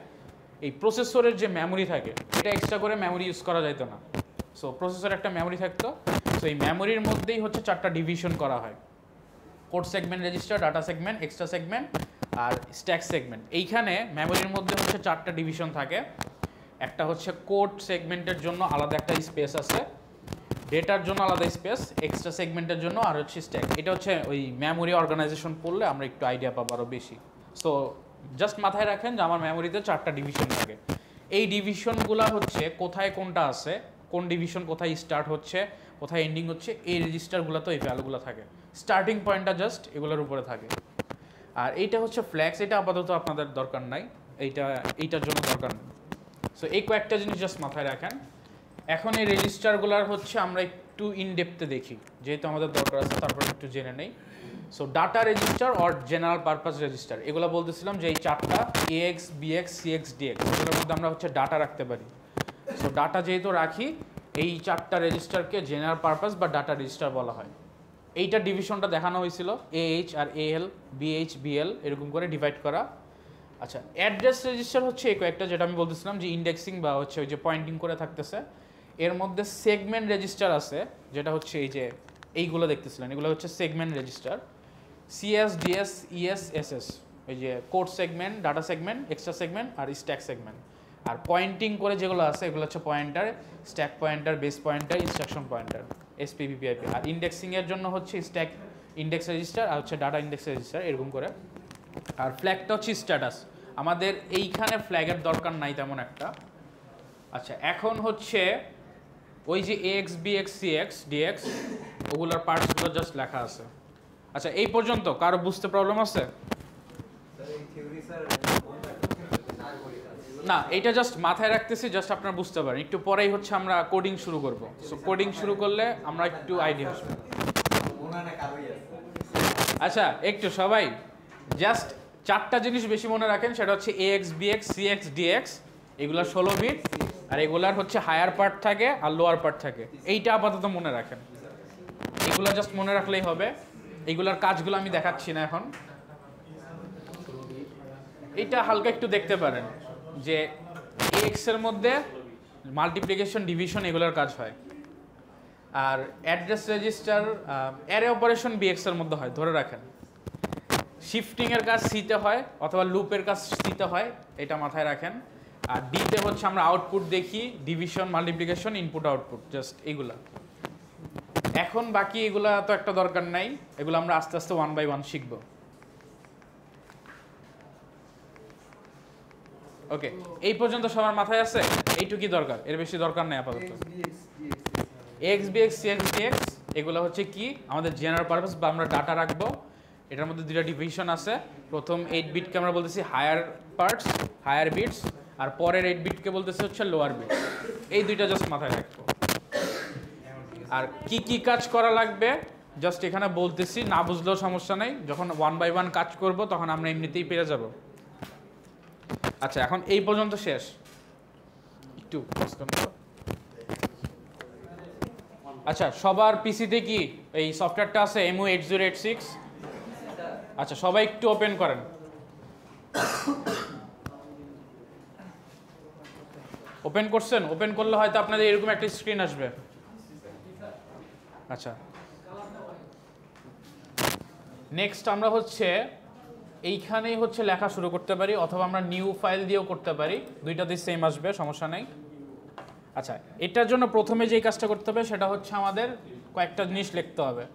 এই প্রসেসরের যে মেমোরি থাকে এটা এক্সট্রা করে মেমোরি ইউজ করা যেত না। সো প্রসেসর একটা মেমোরি থাকতো, সো এই মেমোরির মধ্যেই হচ্ছে 4টা ডিভিশন করা হয়, code segment register, data segment, extra segment আর স্ট্যাক সেগমেন্ট। এইখানে মেমোরির মধ্যে হচ্ছে 4টা ডিভিশন থাকে। একটা হচ্ছে কোড সেগমেন্টের জন্য আলাদা একটা স্পেস আছে, ডেটার জন্য আলাদা স্পেস, এক্সট্রা সেগমেন্টের জন্য আর হচ্ছে স্ট্যাক। এটা হচ্ছে ওই মেমোরি অর্গানাইজেশন পড়লে আমরা একটু আইডিয়া পাবো আরও বেশি। সো জাস্ট মাথায় রাখেন যে আমার মেমোরিতে 4টা ডিভিশন থাকে। এই ডিভিশনগুলো হচ্ছে কোথায় কোনটা আছে, কোন ডিভিশন কোথায় স্টার্ট হচ্ছে কোথায় এন্ডিং হচ্ছে, এই রেজিস্টারগুলোতে এই ভ্যালুগুলো থাকে। স্টার্টিং পয়েন্টটা জাস্ট এগুলোর উপরে থাকে। আর এইটা হচ্ছে ফ্ল্যাক্স, এটা আপাতত আপনাদের দরকার নাই, এইটার জন্য দরকার নেই। সো এই কয়েকটা জিনিস জাস্ট মাথায় রাখেন। এখন এই রেজিস্টারগুলোর হচ্ছে আমরা একটু ইনডেপথে দেখি, যেহেতু আমাদের দরকার আছে তারপর একটু জেনে নেই। So data register or general purpose register, এগুলো বলতেছিলাম যে এই 4টা AX BX CX DX এগুলোর মধ্যে আমরা হচ্ছে ডাটা রাখতে পারি। সো ডাটা যেহেতু রাখি, এই 4টা রেজিস্টারকে জেনারেল পারপাস বা ডাটা রেজিস্টার বলা হয়। এইটা ডিভিশনটা দেখানো হয়েছিল AH আর AL, BH BL এরকম করে ডিভাইড করা। আচ্ছা অ্যাড্রেস রেজিস্টার হচ্ছে এই কয়েকটা যেটা আমি বলতেছিলাম যে ইন্ডেক্সিং বা হচ্ছে ওই যে পয়েন্টিং করে থাকতেছে। এর মধ্যে সেগমেন্ট রেজিস্টার আছে যেটা হচ্ছে এই যে এইগুলো দেখতেছিলেন, এগুলো হচ্ছে segment register, CS DS ES SS, এই যে code segment, data segment, extra segment আর স্ট্যাক সেগমেন্ট। আর পয়েন্টিং করে যেগুলো আছে এগুলো হচ্ছে pointer, stack pointer, base pointer, instruction pointer, SPB PIP। আর ইন্ডেক্সিংয়ের জন্য হচ্ছে স্ট্যাক ইন্ডেক্স রেজিস্টার আর হচ্ছে ডাটা ইন্ডেক্স রেজিস্টার এরকম করে। আর ফ্ল্যাগটা হচ্ছে স্ট্যাটাস, আমাদের এইখানে ফ্ল্যাগের দরকার নাই তেমন একটা। আচ্ছা এখন হচ্ছে ওই যে AX BX CX DX ওগুলোর পার্টসগুলো জাস্ট লেখা আছে। আচ্ছা এই পর্যন্ত কারো বুঝতে প্রবলেম আছে? না এটা জাস্ট মাথায় রাখতেছি, জাস্ট আপনারা বুঝতে পারেন। একটু পরেই হচ্ছে আমরা কোডিং শুরু করব, সো কোডিং শুরু করলে আমরা একটু আইডিয়া আসবে। আচ্ছা একটু সবাই জাস্ট 4টা জিনিস বেশি মনে রাখেন, সেটা হচ্ছে AX BX CX DX এগুলা 16 বিট, আর এগুলার হচ্ছে হায়ার পার্ট থাকে আর লোয়ার পার্ট থাকে। এইটা আপাতত মনে রাখেন, এগুলা জাস্ট মনে রাখলেই হবে। এগুলার কাজগুলো আমি দেখাচ্ছি না এখন। এটা হালকা একটু দেখতে পারেন যে AX এর মধ্যে মাল্টিপ্লিকেশন, ডিভিশন এগুলোর কাজ হয়। আর address register array operation BX এর মধ্যে হয়, ধরে রাখেন। শিফটিং এর কাজ সিতে হয় অথবা লুপের কাজ সিতে হয়, এটা মাথায় রাখেন। আর ডিতে হচ্ছে আমরা আউটপুট দেখি, division, multiplication, input output, just এগুলা। এখন বাকি এগুলা তো একটা দরকার নাই, এগুলো আমরা আস্তে আস্তে 1 by 1 শিখব। ওকে এই পর্যন্ত সবার মাথায় আছে? এইটুকুই দরকার, এর বেশি দরকার নেই আপাতত। AX BX CX DX এগুলো হচ্ছে কি আমাদের জেনারেল পারপাস বা আমরা ডাটা রাখবো। এটার মধ্যে 2টা ডিভিশন আছে, প্রথম 8 বিটকে আমরা বলতেছি হায়ার পার্টস, হায়ার বিটস, আর পরের 8 বিটকে বলতেছি হচ্ছে লোয়ার বিট। এই 2টা জাস্ট মাথায় রাখবো। আর কি কি কাজ করা লাগবে জাস্ট এখানে বলতেছি, না বুঝলেও সমস্যা নেই, যখন 1 বাই 1 কাজ করব তখন আমরা এমনিতেই পেরে যাব। আচ্ছা, এখন এই পর্যন্ত শেষ। একটু আচ্ছা, সবার পিসিতে কি এই সফটওয়্যারটা আছে MU8086? আচ্ছা, সবাই একটু ওপেন করেন। ওপেন করছেন? ওপেন করলে হয়তো আপনাদের এরকম একটা স্ক্রিন আসবে। আচ্ছা, নেক্সট আমরা হচ্ছে এইখানেই হচ্ছে লেখা শুরু করতে পারি, অথবা আমরা নিউ ফাইল দিয়েও করতে পারি, দুইটাতেই সেম আসবে, সমস্যা নেই। আচ্ছা, এটার জন্য প্রথমে যেই কাজটা করতে হবে সেটা হচ্ছে আমাদের কয়েকটা জিনিস লিখতে হবে।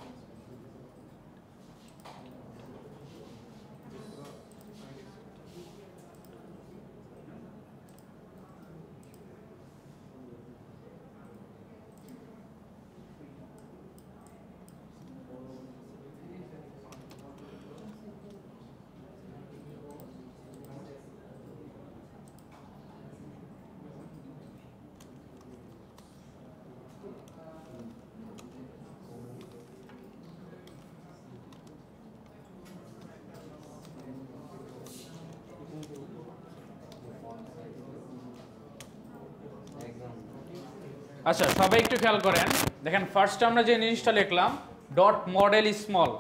আচ্ছা, সবাই একটু খেয়াল করেন, দেখেন ফার্স্টে আমরা যে জিনিসটা লিখলাম ডট মডেল স্মল,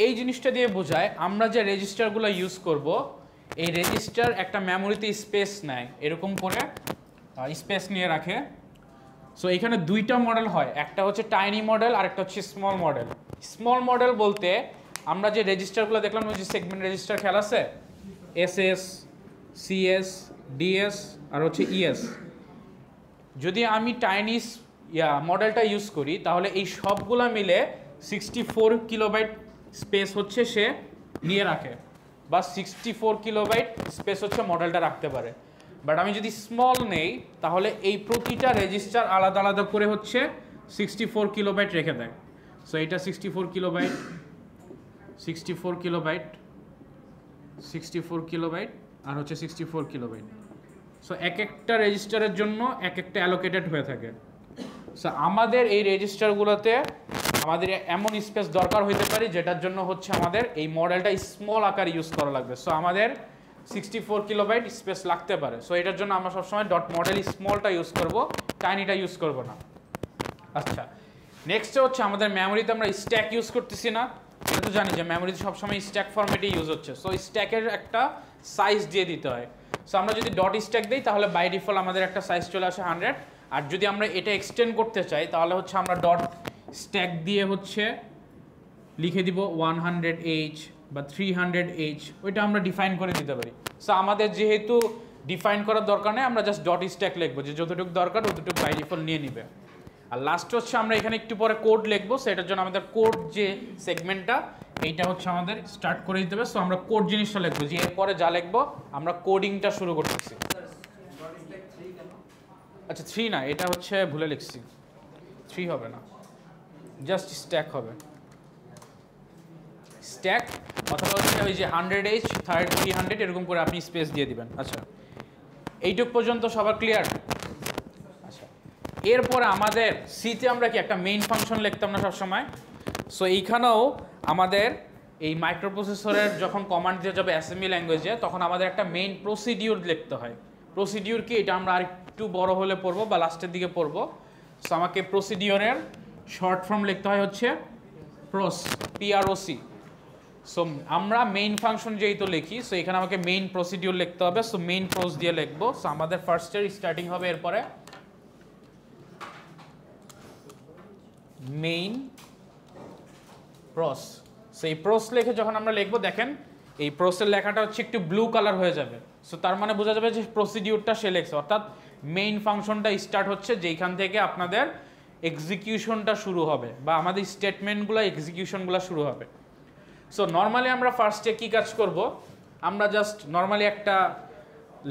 এই জিনিসটা দিয়ে বোঝায় আমরা যে রেজিস্টারগুলো ইউজ করব, এই রেজিস্টার একটা মেমোরিতে স্পেস নেয়, এরকম করে স্পেস নিয়ে রাখে। সো এখানে দুইটা মডেল হয়, একটা হচ্ছে টাইনি মডেল আর একটা হচ্ছে স্মল মডেল। স্মল মডেল বলতে আমরা যে রেজিস্টারগুলো দেখলাম, ওই যে সেগমেন্ট রেজিস্টার খেয়াল আছে, এসএস, সিএস, ডিএস আর হচ্ছে ইএস। যদি আমি টাইনিস মডেলটা ইউজ করি তাহলে এই সবগুলো মিলে 64 কিলোবাইট স্পেস হচ্ছে সে নিয়ে রাখে, বা 64 কিলোবাইট স্পেস হচ্ছে মডেলটা রাখতে পারে। বাট আমি যদি স্মল নেই তাহলে এই প্রতিটা রেজিস্টার আলাদা আলাদা করে হচ্ছে 64 কিলোবাইট রেখে দেয়। সো এটা 64 কিলোবাইট, 64 কিলোবাইট, 64 কিলোবাইট আর হচ্ছে 64 কিলোবাইট। সো এক একটা রেজিস্টারের জন্য এক একটা অ্যালোকেটেড হয়ে থাকে। সো আমাদের এই রেজিস্টারগুলোতে আমাদের এমন স্পেস দরকার হইতে পারে যেটার জন্য হচ্ছে আমাদের এই মডেলটা স্মল আকার ইউজ করা লাগবে। সো আমাদের 64 কিলোবাইট স্পেস লাগতে পারে। সো এটার জন্য আমরা সবসময় ডট মডেল স্মলটা ইউজ করব, টাইনিটা ইউজ করব না। আচ্ছা, নেক্সট হচ্ছে আমাদের মেমোরিতে আমরা স্ট্যাক ইউজ করতেছি না, এটা তো জানি যে মেমোরিতে সবসময় স্ট্যাক ফরম্যাটে ইউজ হচ্ছে। সো স্ট্যাকের একটা সাইজ দিয়ে দিতে হয়। সো আমরা যদি ডট স্ট্যাক দিই তাহলে বাই ডিফল্ট আমাদের একটা সাইজ চলে আসে 100। আর যদি আমরা এটা এক্সটেন্ড করতে চাই তাহলে হচ্ছে আমরা ডট স্ট্যাক দিয়ে হচ্ছে লিখে দিব 100H বা 300H, ওইটা আমরা ডিফাইন করে দিতে পারি। সো আমাদের যেহেতু ডিফাইন করার দরকার নেই, আমরা জাস্ট ডট স্ট্যাক লিখবো, যে যতটুকু দরকার ততটুকু বাই ডিফল্ট নিয়ে নিবে। আর লাস্ট হচ্ছে আমরা এখানে একটু পরে কোড লিখবো, সেটার জন্য আমাদের কোড যে সেগমেন্টটা এইটা হচ্ছে আমাদের স্টার্ট করে দিতে হবে। সো আমরা কোড জিনিসটা লিখবো, যে এরপরে যা লিখবো আমরা কোডিংটা শুরু করতেছি। আচ্ছা 3 না, এটা হচ্ছে ভুলে লিখছি, 3 হবে না, জাস্ট স্ট্যাক হবে। স্ট্যাক অথবা হচ্ছে ওই যে 100H 300 এরকম করে আপনি স্পেস দিয়ে দিবেন। আচ্ছা, এইটুক পর্যন্ত সবার ক্লিয়ার? আচ্ছা, এরপরে আমাদের সিতে আমরা কি একটা মেইন ফাংশন লিখতাম না সবসময়? সো এইখানেও আমাদের এই মাইক্রোপ্রসেসরের যখন কমান্ড দিয়ে যাবে অ্যাসেম্বলি ল্যাঙ্গুয়েজে, তখন আমাদের একটা মেইন প্রসিডিউর লিখতে হয়। প্রসিডিউর কি, এটা আমরা আরেকটু বড় হলে পড়বো বা লাস্টের দিকে পড়বো। সো আমাকে প্রসিডিউরের শর্ট ফর্ম লিখতে হয় হচ্ছে PROC। সো আমরা মেইন ফাংশন যেহেতু লিখি, সো এখানে আমাকে মেইন প্রসিডিউর লিখতে হবে। সো মেইন প্রস দিয়ে লিখবো। সো আমাদের ফার্স্টের স্টার্টিং হবে এরপরে মেইন প্রস। সো এই প্রস লিখে যখন আমরা লিখবো, দেখেন এই প্রসের লেখাটা হচ্ছে একটু ব্লু কালার হয়ে যাবে। সো তার মানে বোঝা যাবে যে প্রসিডিউরটা সে লিখছে, অর্থাৎ মেইন ফাংশনটা স্টার্ট হচ্ছে যেখান থেকে আপনাদের এক্সিকিউশনটা শুরু হবে, বা আমাদের স্টেটমেন্টগুলো এক্সিকিউশনগুলো শুরু হবে। সো নর্মালি আমরা ফার্স্টে কি কাজ করব, আমরা জাস্ট নর্মালি একটা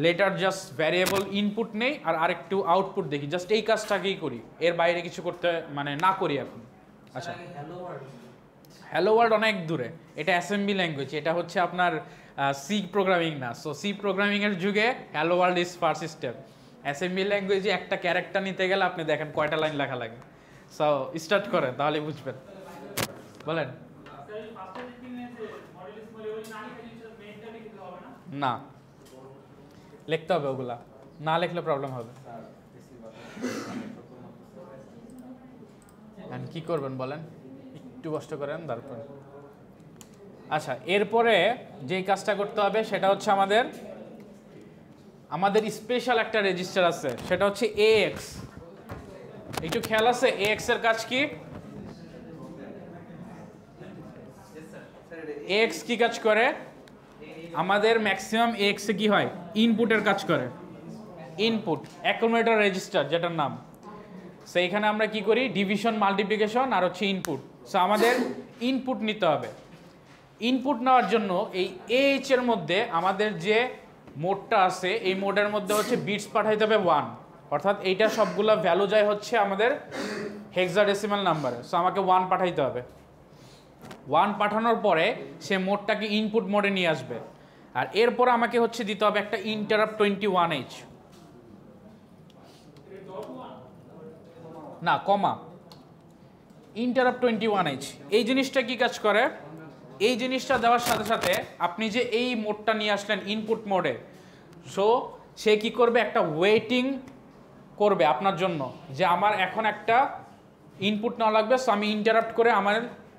লেটার জাস্ট ভ্যারিয়েবল ইনপুট নেই আর আরেকটু আউটপুট দেখি, জাস্ট এই কাজটাকেই করি, এর বাইরে কিছু করতে মানে না করি এখন। আচ্ছা, হ্যালো ওয়ার্ল্ড অনেক দূরে, এটা অ্যাসেম্বলি ল্যাঙ্গুয়েজ, এটা হচ্ছে আপনার সি প্রোগ্রামিং না। সো সি প্রোগ্রামিংয়ের যুগে hello world is first step. Assembly ল্যাঙ্গুয়েজে একটা ক্যারেক্টার নিতে গেলে আপনি দেখেন কয়টা লাইন লেখা লাগে। সো স্টার্ট করেন, তাহলে বুঝবেন। বলেন। না, লিখতে হবে ওগুলা, না লিখলে প্রবলেম হবে। কি করবেন বলেন, একটু কষ্ট করেন তারপর। আচ্ছা, এরপরে যেই কাজটা করতে হবে সেটা হচ্ছে আমাদের স্পেশাল একটা রেজিস্টার আছে, সেটা হচ্ছে AX। একটু খেয়াল আছে AX এর কাজ কি? AX কি কাজ করে? আমাদের ম্যাক্সিমাম AX এ কি হয়, ইনপুটের কাজ করে, ইনপুট অ্যাকুমুলেটর রেজিস্টার যেটার নাম। সো এখানে আমরা কি করি, ডিভিশন, মাল্টিপ্লিকেশন আর হচ্ছে ইনপুট। সো আমাদের ইনপুট নিতে হবে। ইনপুট নেওয়ার জন্য এই AH এর মধ্যে আমাদের যে মোডটা আছে, এই মোডের মধ্যে হচ্ছে বিটস পাঠাইতে হবে 1, অর্থাৎ এইটা সবগুলো ভ্যালু যায় হচ্ছে আমাদের হেক্সাডেসিমাল নাম্বারে। সো আমাকে 1 পাঠাইতে হবে। 1 পাঠানোর পরে সে মোডটাকে ইনপুট মোডে নিয়ে আসবে। আর এরপর আমাকে হচ্ছে দিতে হবে একটা ইন্টারাপ্ট 21H, না কমা, ইন্টারাপ্ট 21H। এই জিনিসটা কি কাজ করে? এই জিনিসটা দেওয়ার সাথে সাথে আপনি যে এই মোডটা নিয়ে আসলেন ইনপুট মোডে, সো সে কি করবে, একটা ওয়েটিং করবে আপনার জন্য, যে আমার এখন একটা ইনপুট নেওয়া লাগবে। সো আমি ইন্টারাপ্ট করে আমার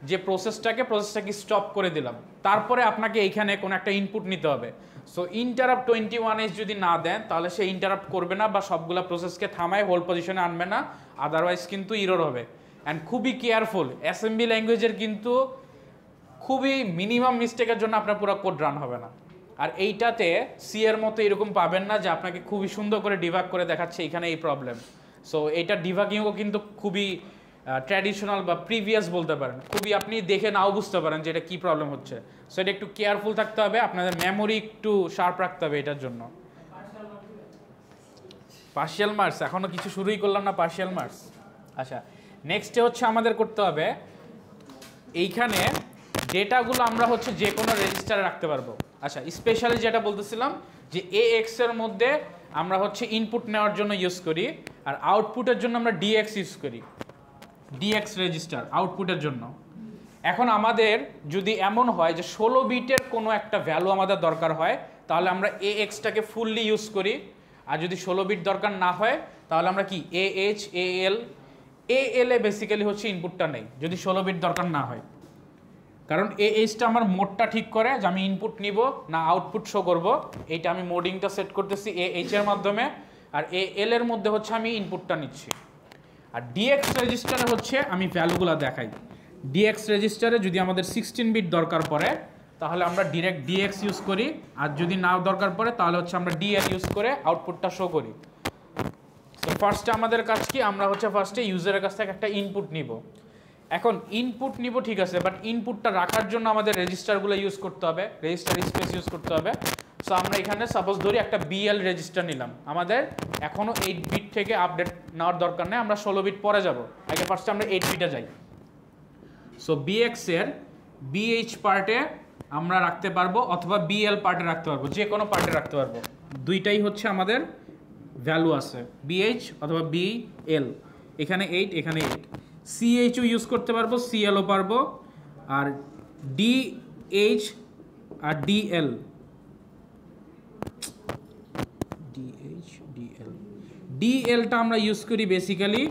যে প্রসেসটাকে স্টপ করে দিলাম। তারপরে আপনাকে এইখানে কোনো একটা ইনপুট নিতে হবে। সো ইন্টারাপ্ট 21H যদি না দেন তাহলে সে ইন্টারাপ্ট করবে না, বা সবগুলা প্রসেসকে থামায় হোল্ড পজিশনে আনবে না, আদারওয়াইজ কিন্তু ইরর হবে। অ্যান্ড খুবই কেয়ারফুল, অ্যাসেম্বলি ল্যাঙ্গুয়েজের কিন্তু খুবই মিনিমাম মিস্টেকের জন্য আপনার পুরো কোড রান হবে না। আর এইটাতে সি এর মতো এরকম পাবেন না যে আপনাকে খুবই সুন্দর করে ডিবাগ করে দেখাচ্ছে এখানে এই প্রবলেম। সো এইটা ডিবাগিংও কিন্তু খুবই ট্র্যাডিশনাল বা প্রিভিয়াস বলতে পারেন, খুবই আপনি দেখে নাও বুঝতে পারেন যে এটা কী প্রবলেম হচ্ছে। সো এটা একটু কেয়ারফুল থাকতে হবে, আপনাদের মেমোরি একটু শার্প রাখতে হবে এটার জন্য। পার্শিয়াল মার্কস এখনও কিছু শুরুই করলাম না, পার্শিয়াল মার্কস। আচ্ছা, নেক্সটে হচ্ছে আমাদের করতে হবে এইখানে ডেটাগুলো আমরা হচ্ছে যে কোনো রেজিস্টারে রাখতে পারবো। আচ্ছা, স্পেশালি যেটা বলতেছিলাম যে AX এর মধ্যে আমরা হচ্ছে ইনপুট নেওয়ার জন্য ইউজ করি, আর আউটপুটের জন্য আমরা DX ইউজ করি, DX রেজিস্টার আউটপুটের জন্য। এখন আমাদের যদি এমন হয় যে 16 বিটের কোনো একটা ভ্যালু আমাদের দরকার হয়, তাহলে আমরা AX-টাকে ফুললি ইউজ করি। আর যদি 16 বিট দরকার না হয় তাহলে আমরা কি AH, AL এ বেসিক্যালি হচ্ছে ইনপুটটা নেই যদি 16 বিট দরকার না হয়, কারণ AH-টা আমার মোডটা ঠিক করে যে আমি ইনপুট নিব না আউটপুট শো করব। এইটা আমি মোডিংটা সেট করতেছি AH এর মাধ্যমে, আর AL এর মধ্যে হচ্ছে আমি ইনপুটটা নিচ্ছি। আর DX রেজিস্টারে হচ্ছে আমি ভ্যালুগুলো দেখাই। DX রেজিস্টারে যদি আমাদের 16 বিট দরকার পড়ে তাহলে আমরা ডিরেক্ট DX ইউজ করি, আর যদি না দরকার পড়ে তাহলে হচ্ছে আমরা DL ইউজ করে আউটপুটটা শো করি। তো ফার্স্টে আমাদের কাজ কি, আমরা হচ্ছে ফার্স্টে ইউজারের কাছ থেকে একটা ইনপুট নিব। এখন ইনপুট নিব ঠিক আছে, বাট ইনপুটটা রাখার জন্য আমাদের রেজিস্টারগুলো ইউজ করতে হবে, রেজিস্টার স্পেস ইউজ করতে হবে। সো আমরা এখানে সাপোজ ধরি একটা BL রেজিস্টার নিলাম, আমাদের এখনও 8 বিট থেকে আপডেট নেওয়ার দরকার নেই, আমরা 16 বিট পরে যাব, আগে ফার্স্টে আমরা 8 বিটে যাই। সো BX এর BH পার্টে আমরা রাখতে পারবো, অথবা BL পার্টে রাখতে পারবো, যে কোনো পার্টে রাখতে পারবো। দুইটাই হচ্ছে আমাদের ভ্যালু আছে, BH অথবা BL। এখানে 8, এখানে 8। CHও ইউজ করতে পারবো, CLও পারবো, আর DH আর DL, DLটা আমরা ইউজ করি বেসিক্যালি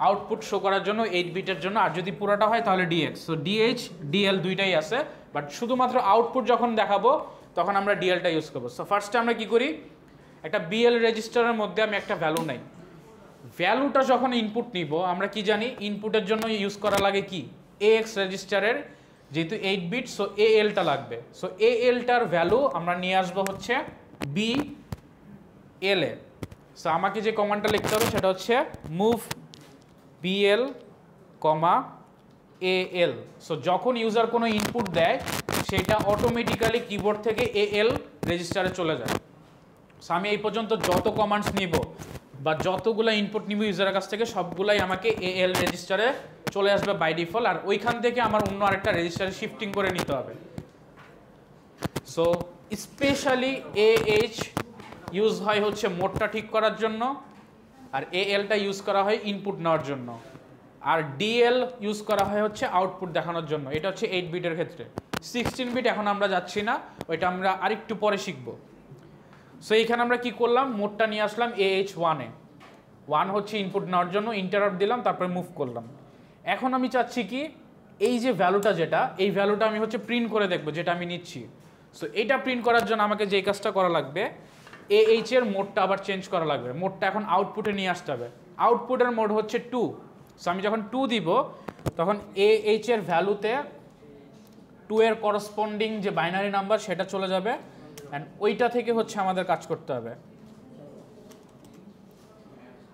আউটপুট শো করার জন্য 8 বিটের জন্য, আর যদি পুরোটা হয় তাহলে DX। সো DH DL দুইটাই আছে, বাট শুধুমাত্র আউটপুট যখন দেখাবো তখন আমরা DLটা ইউজ করবো। সো ফার্স্টে আমরা কি করি, একটা BL রেজিস্টারের মধ্যে আমি একটা ভ্যালু নেই। ভ্যালুটা যখন ইনপুট নিব আমরা কি জানি, ইনপুটের জন্য ইউজ করা লাগে কি AX রেজিস্টারের, যেহেতু 8 বিট সো ALটা লাগবে। সো ALটার ভ্যালু আমরা নিয়ে আসবো হচ্ছে BL এ। সো আমাকে যে কমান্ডটা লিখতে হবে সেটা হচ্ছে মুভ BL, AL। সো যখন ইউজার কোনো ইনপুট দেয় সেটা অটোমেটিক্যালি কিবোর্ড থেকে AL রেজিস্টারে চলে যায়। সো আমি এই পর্যন্ত যত কমান্ডস নিব বা যতগুলো ইনপুট নিব ইউজারের কাছ থেকে সবগুলাই আমাকে AL রেজিস্টারে চলে আসবে বাই ডিফল্ট, আর ওইখান থেকে আমার অন্য আরেকটা রেজিস্টারে শিফটিং করে নিতে হবে। সো স্পেশালি AH ইউজ হয় হচ্ছে মোডটা ঠিক করার জন্য, আর ALটা ইউজ করা হয় ইনপুট নেওয়ার জন্য। আর ডিএল ইউজ করা হয় হচ্ছে আউটপুট দেখানোর জন্য। এটা হচ্ছে 8 বিটের ক্ষেত্রে। 16 বিট এখন আমরা যাচ্ছি না, ওইটা আমরা আরেকটু পরে শিখব। সো এইখানে আমরা কি করলাম, মোডটা নিয়ে আসলাম AH1 এ। 1 হচ্ছে ইনপুট নেওয়ার জন্য, ইন্টারাপ্ট দিলাম, তারপরে মুভ করলাম। এখন আমি চাচ্ছি কি, এই যে ভ্যালুটা যেটা, এই ভ্যালুটা আমি হচ্ছে প্রিন্ট করে দেখবো যেটা আমি নিচ্ছি। সো এইটা প্রিন্ট করার জন্য আমাকে যেই কাজটা করা লাগবে, AH এর মোডটা আবার চেঞ্জ করা লাগবে। মোডটা এখন আউটপুটে নিয়ে আসতে হবে। আউটপুটের মোড হচ্ছে 2। সো আমি যখন 2 দিব, তখন AH এর ভ্যালুতে 2 এর করসপন্ডিং যে বাইনারি নাম্বার সেটা চলে যাবে, অ্যান্ড ওইটা থেকে হচ্ছে আমাদের কাজ করতে হবে।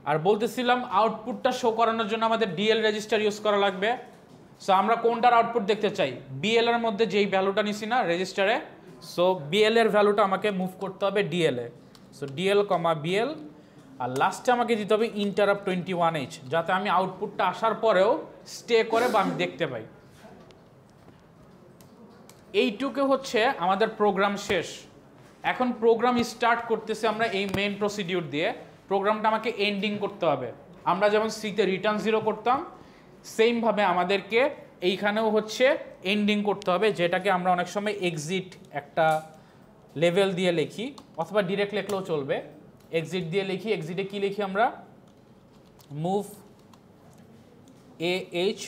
আর বলতেছিলাম আউটপুটটা শো করানোর জন্য আমাদের ডিএল রেজিস্টার ইউজ করা লাগবে। সো আমরা কোনটার আউটপুট দেখতে চাই, বিএল এর মধ্যে যেই ভ্যালুটা নিছি না রেজিস্টারে, সো বিএল এর ভ্যালুটা আমাকে মুভ করতে হবে ডিএল এ। সো ডিএল কমা বিএল, আর লাস্টে আমাকে দিতে হবে ইন্টারাপ্ট 21H, যাতে আমি আউটপুটটা আসার পরেও স্টে করে বা আমি দেখতে পাই। এইটুকু হচ্ছে আমাদের প্রোগ্রাম শেষ। এখন প্রোগ্রাম স্টার্ট করতেছে আমরা এই মেইন প্রসিডিউর দিয়ে। প্রোগ্রামটা আমাকে এন্ডিং করতে হবে। আমরা যেমন সিতে রিটার্ন 0 করতাম, সেমভাবে আমাদেরকে এইখানেও হচ্ছে এন্ডিং করতে হবে, যেটাকে আমরা অনেক সময় এক্সিট একটা লেভেল দিয়ে লিখি, অথবা ডিরেক্ট লিখলেও চলবে। এক্সিট দিয়ে লিখি। এক্সিটে কি লিখি আমরা, মুভ AH,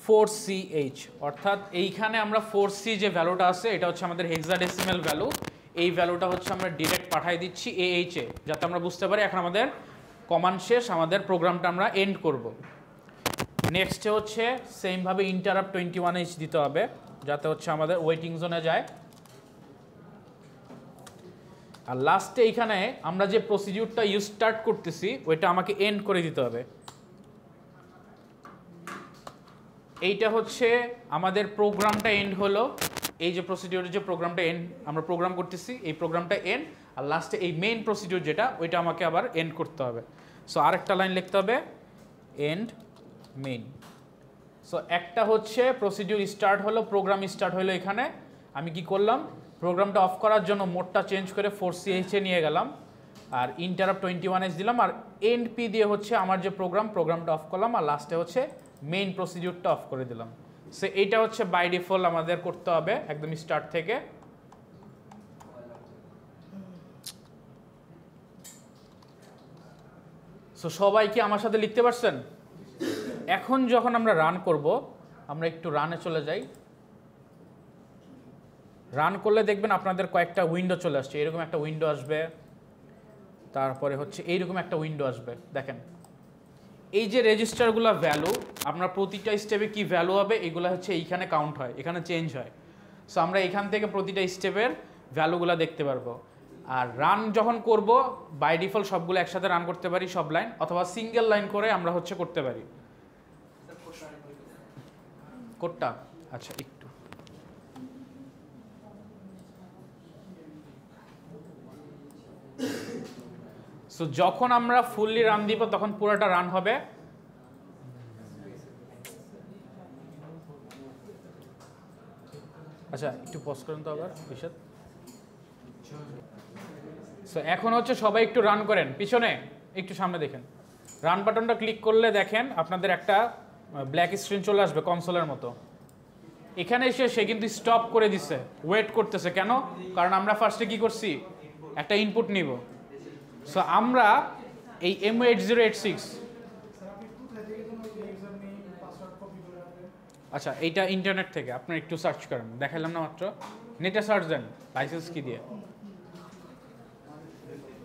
4CH, অর্থাৎ এইখানে আমরা 4C যে ভ্যালুটা আছে এটা হচ্ছে আমাদের হেক্সাডেসিমাল ভ্যালু। এই ভ্যালুটা হচ্ছে আমরা ডিরেক্ট পাঠিয়ে দিচ্ছি AH এ, যাতে আমরা বুঝতে পারি এখন আমাদের কমান্ড শেষ, আমাদের প্রোগ্রামটা আমরা এন্ড করব। নেক্সটে হচ্ছে সেমভাবে ইন্টারাপ্ট 21H দিতে হবে, যাতে হচ্ছে আমাদের ওয়েটিং জোনে যায়। আর লাস্টে এইখানে আমরা যে প্রসিডিউরটা স্টার্ট করতেছি ওইটা আমাকে এন্ড করে দিতে হবে। এইটা হচ্ছে আমাদের প্রোগ্রামটা এন্ড হলো। এই যে প্রসিডিউরের যে প্রোগ্রামটা এন্ড আমরা প্রোগ্রাম করতেছি, এই প্রোগ্রামটা এন্ড। আর লাস্টে এই মেইন প্রসিডিউর যেটা, ওইটা আমাকে আবার এন্ড করতে হবে। সো আরেকটা লাইন লিখতে হবে, এন্ড মেইন। সো একটা হচ্ছে প্রসিডিউর স্টার্ট হলো, প্রোগ্রাম স্টার্ট হলো। এখানে আমি কি করলাম, প্রোগ্রামটা অফ করার জন্য মোডটা চেঞ্জ করে 4CH এ নিয়ে গেলাম, আর ইন্টারাপ্ট 21H দিলাম, আর এন্ড পি দিয়ে হচ্ছে আমার যে প্রোগ্রামটা অফ করলাম, আর লাস্টে হচ্ছে মেইন প্রসিডিউরটা অফ করে দিলাম। সো এইটা হচ্ছে বাই ডিফল্ট আমাদের করতে হবে একদম স্টার্ট থেকে। সো সবাই কি আমার সাথে লিখতে পারছেন? এখন যখন আমরা রান করব, আমরা একটু রানে চলে যাই। রান করলে দেখবেন আপনাদের কয়েকটা উইন্ডো চলে আসছে। এরকম একটা উইন্ডো আসবে, তারপরে হচ্ছে এইরকম একটা উইন্ডো আসবে। দেখেন এই যে রেজিস্টারগুলো ভ্যালু, আপনার প্রতিটা স্টেপে কি ভ্যালু হবে এগুলো হচ্ছে এইখানে কাউন্ট হয়, এখানে চেঞ্জ হয়। সো আমরা এখান থেকে প্রতিটা স্টেপের ভ্যালুগুলো দেখতে পারবো। আর রান যখন করব, বাই ডিফল্ট সবগুলো একসাথে রান করতে পারি, সব লাইন, অথবা সিঙ্গেল লাইন করে আমরা হচ্ছে করতে পারি। কোডটা আচ্ছা একটু সো যখন আমরা ফুললি রান দিব তখন পুরোটা রান হবে। আচ্ছা একটু পজ করেন তো আবার বিশদ। সো এখন হচ্ছে সবাই একটু রান করেন, পিছনে একটু সামনে দেখেন। রান বাটনটা ক্লিক করলে দেখেন আপনাদের একটা ব্ল্যাক স্ক্রিন চলে আসবে কনসোলের মতো। এখানে এসে সে কিন্তু স্টপ করে দিছে, ওয়েট করতেছে। কেন? কারণ আমরা ফার্স্টে কি করছি, একটা ইনপুট নিব। সো আমরা এই MU8086, আচ্ছা এইটা ইন্টারনেট থেকে আপনার একটু সার্চ করেন, দেখালাম না মাত্র, নেটে সার্চ দেন লাইসেন্স কি দিয়ে।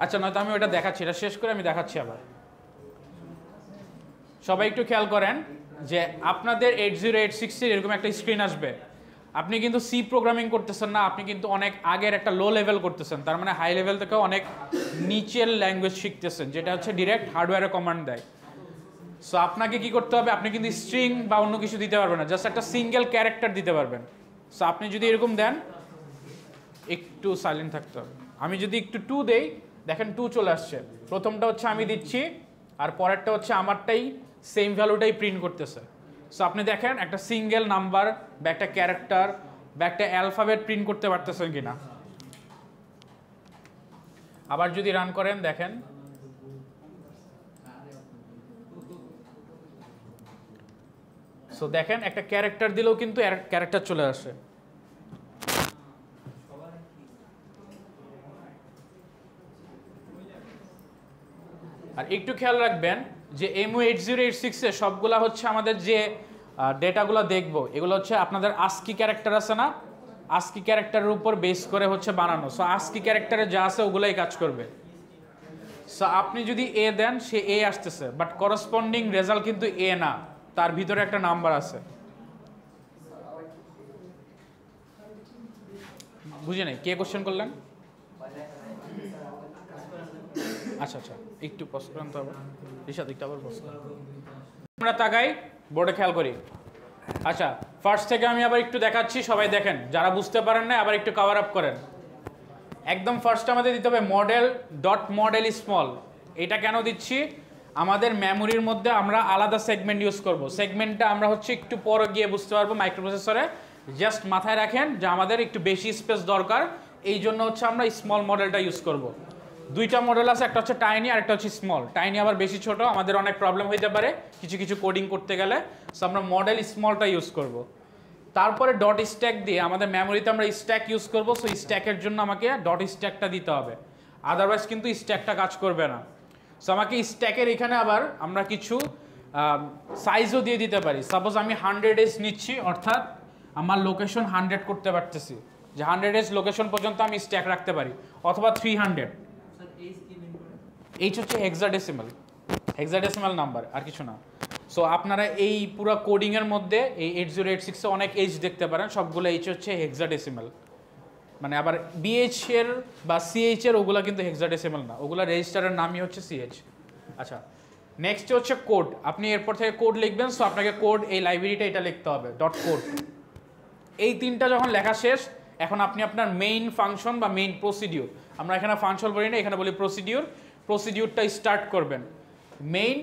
আচ্ছা নয়তো আমি ওটা দেখাচ্ছি, এটা শেষ করে আমি দেখাচ্ছি আবার। সবাই একটু খেয়াল করেন যে আপনাদের 8086 এর এরকম একটা স্ক্রিন আসবে। আপনি কিন্তু সি প্রোগ্রামিং করতেছেন না, আপনি কিন্তু অনেক আগের একটা লো লেভেল করতেছেন, তার মানে হাই লেভেল থেকে অনেক নিচের ল্যাঙ্গুয়েজ শিখতেছেন, যেটা হচ্ছে ডিরেক্ট হার্ডওয়্যারে কমান্ড দেয়। সো আপনাকে কি করতে হবে, আপনি কিন্তু স্ট্রিং বা অন্য কিছু দিতে পারবেন না, জাস্ট একটা সিঙ্গেল ক্যারেক্টার দিতে পারবেন। সো আপনি যদি এরকম দেন, একটু সাইলেন্ট থাকতে হবে। আমি যদি একটু 2 দেই, দেখেন 2 চলে আসছে। প্রথমটা হচ্ছে আমি দিচ্ছি, আর পরেরটা হচ্ছে আমারটাই সেম ভ্যালুটাই প্রিন্ট করতেছে। সো আপনি দেখেন একটা সিঙ্গেল নাম্বার বা একটা ক্যারেক্টার বা একটা অ্যালফাবেট প্রিন্ট করতে পারতেছেন কিনা। আবার যদি রান করেন দেখেন সো দেখেন একটা ক্যারেক্টার দিলেও কিন্তু ক্যারেক্টার চলে আসে। আর একটু খেয়াল রাখবেন যে MU8086 এ সবগুলা হচ্ছে আমাদের যে ডেটাগুলো দেখবো এগুলো হচ্ছে আপনাদের ASCII ক্যারেক্টার আছে না, ASCII ক্যারেক্টারের উপর বেস করে হচ্ছে বানানো। সো ASCII ক্যারেক্টারে যা আছে ওগুলাই কাজ করবে। সো আপনি যদি এ দেন সে এ আসতেছে, বাট করসপন্ডিং রেজাল্ট কিন্তু এ না, তার ভিতরে একটা নাম্বার আছে। বুঝে নাই, কে কোশ্চেন করলেন? আচ্ছা আচ্ছা, একটু পজ করেন তো আবার রিশাদ, একটু আবার পজ করেন। আমরা তাকাই বোর্ডে খেয়াল করি। আচ্ছা, ফার্স্ট থেকে আমি আবার একটু দেখাচ্ছি, সবাই দেখেন, যারা বুঝতে পারেন না আবার একটু কভার আপ করেন। একদম ফার্স্ট আমাদের দিতে হবে মডেল ডট মডেল স্মল। এটা কেন দিচ্ছি? আমাদের মেমোরির মধ্যে আমরা আলাদা সেগমেন্ট ইউজ করব। সেগমেন্টটা আমরা হচ্ছে একটু পরে গিয়ে বুঝতে পারবো মাইক্রোপ্রসেসরে। জাস্ট মাথায় রাখেন যে আমাদের একটু বেশি স্পেস দরকার, এই জন্য হচ্ছে আমরা স্মল মডেলটা ইউজ করব। দুইটা মডেল আছে, একটা হচ্ছে টাইনি আর একটা হচ্ছে স্মল। টাইনি আবার বেশি ছোট, আমাদের অনেক প্রবলেম হইতে পারে কিছু কিছু কোডিং করতে গেলে। সো আমরা মডেল স্মলটা ইউজ করব। তারপরে ডট স্ট্যাক দিয়ে আমাদের মেমোরিতে আমরা স্ট্যাক ইউজ করব। সো স্ট্যাকের জন্য আমাকে ডট স্ট্যাকটা দিতে হবে, আদারওয়াইজ কিন্তু স্ট্যাকটা কাজ করবে না। সো আমাকে স্ট্যাকের এখানে আবার আমরা কিছু সাইজও দিয়ে দিতে পারি। সাপোজ আমি 100 নিচ্ছি, অর্থাৎ আমার লোকেশন 100 করতে পারতেছি, যে 100 লোকেশন পর্যন্ত আমি স্ট্যাক রাখতে পারি, অথবা 300। এইচ হচ্ছে হেক্সাডেসিমাল নাম্বার, আর কিছু না। সো আপনারা এই পুরো কোডিংয়ের মধ্যে এই 8086 অনেক এইচ দেখতে পারেন, সবগুলো এইচ হচ্ছে হেক্সাডেসিমাল। মানে আবার বিএইচ এর বা সিএইচ এর ওগুলা কিন্তু হেক্সাডেসিমাল না, ওগুলা রেজিস্টারের নামই হচ্ছে সিএইচ। আচ্ছা, নেক্সট হচ্ছে কোড। আপনি এরপর থেকে কোড লিখবেন। সো আপনাকে কোড, এই লাইব্রেরিটা এটা লিখতে হবে, ডট কোড। এই তিনটা যখন লেখা শেষ, এখন আপনি আপনার মেইন ফাংশন বা মেইন প্রসিডিউর, আমরা এখানে ফাংশন বলি না, এখানে বলি প্রসিডিউরটা স্টার্ট করবেন। মেইন,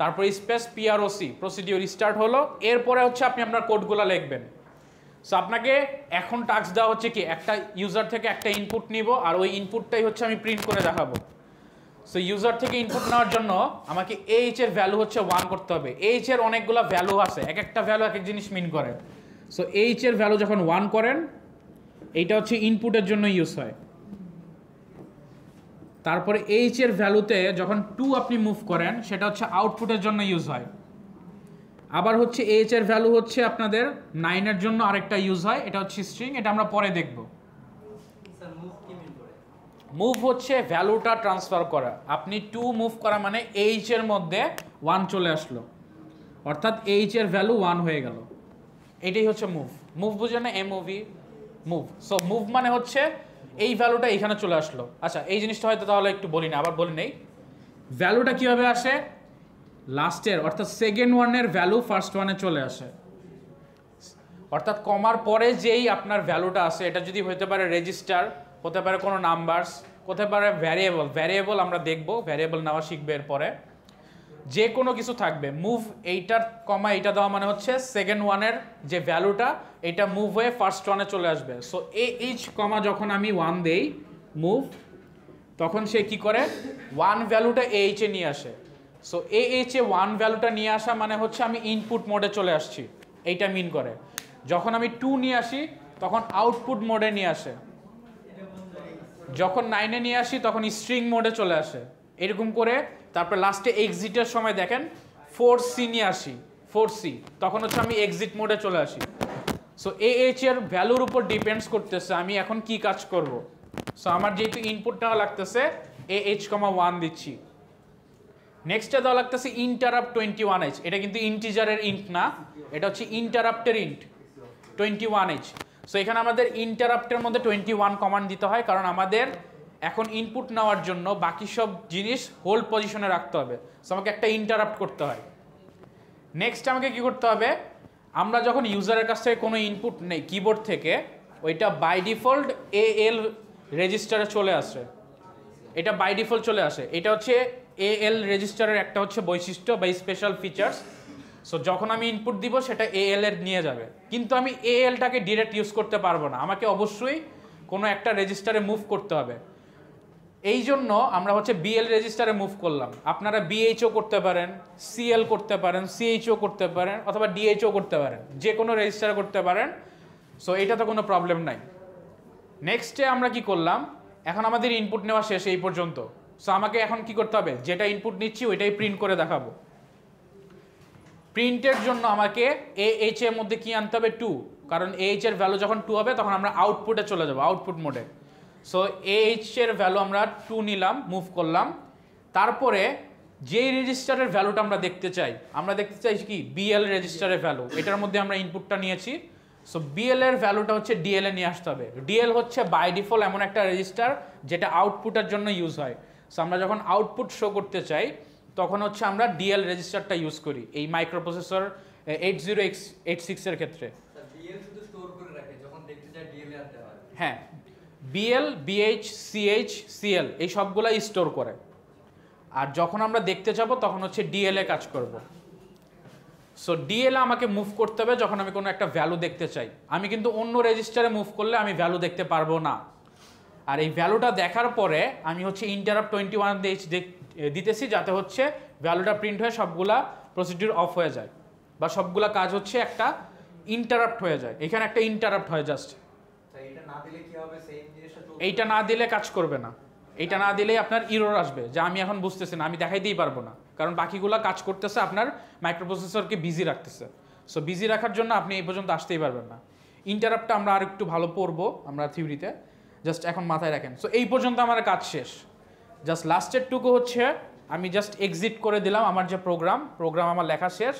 তারপর স্পেস পিআরওসি, প্রসিডিউর স্টার্ট হলো। এরপরে হচ্ছে আপনি আপনার কোডগুলো লিখবেন। সো আপনাকে এখন টাস্ক দেওয়া হচ্ছে কি, একটা ইউজার থেকে একটা ইনপুট নিব, আর ওই ইনপুটটাই হচ্ছে আমি প্রিন্ট করে দেখাবো। সো ইউজার থেকে ইনপুট নেওয়ার জন্য আমাকে এইচ এর ভ্যালু হচ্ছে 1 করতে হবে। এইচ এর অনেকগুলো ভ্যালু আছে, এক একটা ভ্যালু এক এক জিনিস মিন করে। সো এইচ এর ভ্যালু যখন 1 করেন, এইটা হচ্ছে ইনপুটের জন্য ইউজ হয়। তারপরে এইচ এর ভ্যালুতে যখন 2 আপনি মুভ করেন, সেটা হচ্ছে আউটপুটের জন্য ইউজ হয়। আবার হচ্ছে এইচ এর ভ্যালু হচ্ছে আপনাদের 9 এর জন্য আরেকটা ইউজ হয়, এটা হচ্ছে স্ট্রিং, এটা আমরা পরে দেখব। মুভ হচ্ছে ভ্যালুটা ট্রান্সফার করা। আপনি 2 মুভ করা মানে এইচ এর মধ্যে 1 চলে আসলো, অর্থাৎ এইচ এর ভ্যালু 1 হয়ে গেল। এটাই হচ্ছে মুভ। মুভ বুঝে না, এমওভি, মুভ। সো মুভ মানে হচ্ছে এই ভ্যালুটা এখানে চলে আসলো। আচ্ছা, এই জিনিসটা হয়তো তাহলে একটু বলি না, আবার বলি নেই। ভ্যালুটা কিভাবে আসে? লাস্টের, অর্থাৎ সেকেন্ড ওয়ানের ভ্যালু ফার্স্ট ওয়ানে চলে আসে। অর্থাৎ কমার পরে যেই আপনার ভ্যালুটা আছে, এটা যদি হতে পারে রেজিস্টার, হতে পারে কোনো নাম্বারস, হতে পারে ভ্যারিয়েবল। ভ্যারিয়েবল আমরা দেখব, ভ্যারিয়েবল নেওয়া শিখবে এরপরে। যে কোনো কিছু থাকবে, মুভ এইটার কমা এইটা দেওয়া মানে হচ্ছে সেকেন্ড ওয়ানের যে ভ্যালুটা, এটা মুভ হয়ে ফার্স্ট ওয়ানে চলে আসবে। সো এইচ কমা যখন আমি 1 দেই মুভ, তখন সে কি করে 1 ভ্যালুটা এইচ এ নিয়ে আসে। সো এইচ এ 1 ভ্যালুটা নিয়ে আসা মানে হচ্ছে আমি ইনপুট মোডে চলে আসছি, এইটা মিন করে। যখন আমি 2 নিয়ে আসি, তখন আউটপুট মোডে নিয়ে আসে। যখন 9 এ নিয়ে আসি, তখন স্ট্রিং মোডে চলে আসে। এরকম করে তারপর লাস্টে এক্সিটের সময় দেখেন 4C নিয়ে আসি, 4C, তখন হচ্ছে আমি এক্সিট মোডে চলে আসি। সো এইচ এর ভ্যালুর উপর ডিপেন্ডস করতেছে আমি এখন কি কাজ করব। সো আমার যেহেতু ইনপুট নেওয়া লাগতেছে AH,1 দিচ্ছি। নেক্সটে দেওয়া লাগতেছে ইন্টারাপ্ট 21H। এটা কিন্তু ইন্টিজারের ইন্ট না, এটা হচ্ছে ইন্টারাপ্টের ইন্ট 21H। সো এখানে আমাদের ইন্টারাপ্টের মধ্যে 21 কমান্ড দিতে হয়, কারণ আমাদের এখন ইনপুট নেওয়ার জন্য বাকি সব জিনিস হোল্ড পজিশনে রাখতে হবে। সো আমাকে একটা ইন্টারাপ্ট করতে হয়। নেক্সট আমাকে কি করতে হবে, আমরা যখন ইউজারের কাছ থেকে কোনো ইনপুট নেই কিবোর্ড থেকে, ওইটা বাই ডিফল্ট AL রেজিস্টারে চলে আসে। এটা বাই ডিফল্ট চলে আসে। এটা হচ্ছে AL রেজিস্টারের একটা হচ্ছে বৈশিষ্ট্য বা স্পেশাল ফিচার্স। সো যখন আমি ইনপুট দিব সেটা AL এর নিয়ে যাবে, কিন্তু আমি ALটাকে ডিরেক্ট ইউজ করতে পারবো না, আমাকে অবশ্যই কোনো একটা রেজিস্টারে মুভ করতে হবে। এই জন্য আমরা হচ্ছে বিএল রেজিস্টারে মুভ করলাম। আপনারা বিএইচও করতে পারেন, সিএল করতে পারেন, সিএইচও করতে পারেন, অথবা ডিএইচও করতে পারেন, যে কোনো রেজিস্টারে করতে পারেন। সো এটা তো কোনো প্রবলেম নাই। নেক্সটে আমরা কি করলাম, এখন আমাদের ইনপুট নেওয়া শেষ এই পর্যন্ত। সো আমাকে এখন কি করতে হবে, যেটা ইনপুট নিচ্ছি ওইটাই প্রিন্ট করে দেখাবো। প্রিন্টের জন্য আমাকে এইচ এর মধ্যে কি আনতে হবে, 2, কারণ এইচ এর ভ্যালু যখন 2 হবে তখন আমরা আউটপুটে চলে যাব, আউটপুট মোডে। সো এইচ এর ভ্যালু আমরা 2 নিলাম, মুভ করলাম। তারপরে যেই রেজিস্টারের ভ্যালুটা আমরা দেখতে চাই কি বিএল রেজিস্টারের ভ্যালু, এটার মধ্যে আমরা ইনপুটটা নিয়েছি। সো বিএল এর ভ্যালুটা হচ্ছে ডিএল এ নিয়ে আসতে হবে। ডিএল হচ্ছে বাই ডিফল্ট এমন একটা রেজিস্টার যেটা আউটপুটের জন্য ইউজ হয়। সো আমরা যখন আউটপুট শো করতে চাই তখন হচ্ছে আমরা ডিএল রেজিস্টারটা ইউজ করি এই মাইক্রোপ্রসেসর 8086 এর ক্ষেত্রে। ডিএল শুধু স্টোর করে রাখে, যখন দেখতে চাই ডিএল এ আনতে হয়। হ্যাঁ, বিএল, বিএইচ, সিএইচ, সিএল এই সবগুলাই স্টোর করে। আর যখন আমরা দেখতে যাব তখন হচ্ছে ডিএল এ কাজ করব। সো ডিএল আমাকে মুভ করতে হবে যখন আমি কোনো একটা ভ্যালু দেখতে চাই। আমি কিন্তু অন্য রেজিস্টারে মুভ করলে আমি ভ্যালু দেখতে পারবো না। আর এই ভ্যালুটা দেখার পরে আমি হচ্ছে ইন্টারাপ্ট 21 দিতেছি, যাতে হচ্ছে ভ্যালুটা প্রিন্ট হয়ে সবগুলা প্রসিডিউর অফ হয়ে যায়, বা সবগুলা কাজ হচ্ছে একটা ইন্টারাপ্ট হয়ে যায়। এখানে একটা ইন্টারাপ্ট হয় জাস্ট। এইটা না দিলে কি হবে, সেম জিনিসটা চলবে। এইটা না দিলে কাজ করবে না। এইটা না দিলেই আপনার ইরর আসবে যে আমি এখন বুঝতেছি না, আমি দেখাইতেই পারবো না, কারণ বাকিগুলো কাজ করতেছে, আপনার মাইক্রোপ্রসেসরকে বিজি রাখতেছে। সো বিজি রাখার জন্য আপনি এই পর্যন্ত আসতেই পারবেন না। ইন্টারাপ্টটা আমরা আর একটু ভালো পড়বো আমরা থিওরিতে, জাস্ট এখন মাথায় রাখেন। সো এই পর্যন্ত আমার কাজ শেষ। জাস্ট লাস্টের টুকু হচ্ছে আমি জাস্ট এক্সিট করে দিলাম আমার যে প্রোগ্রাম আমার লেখা শেষ।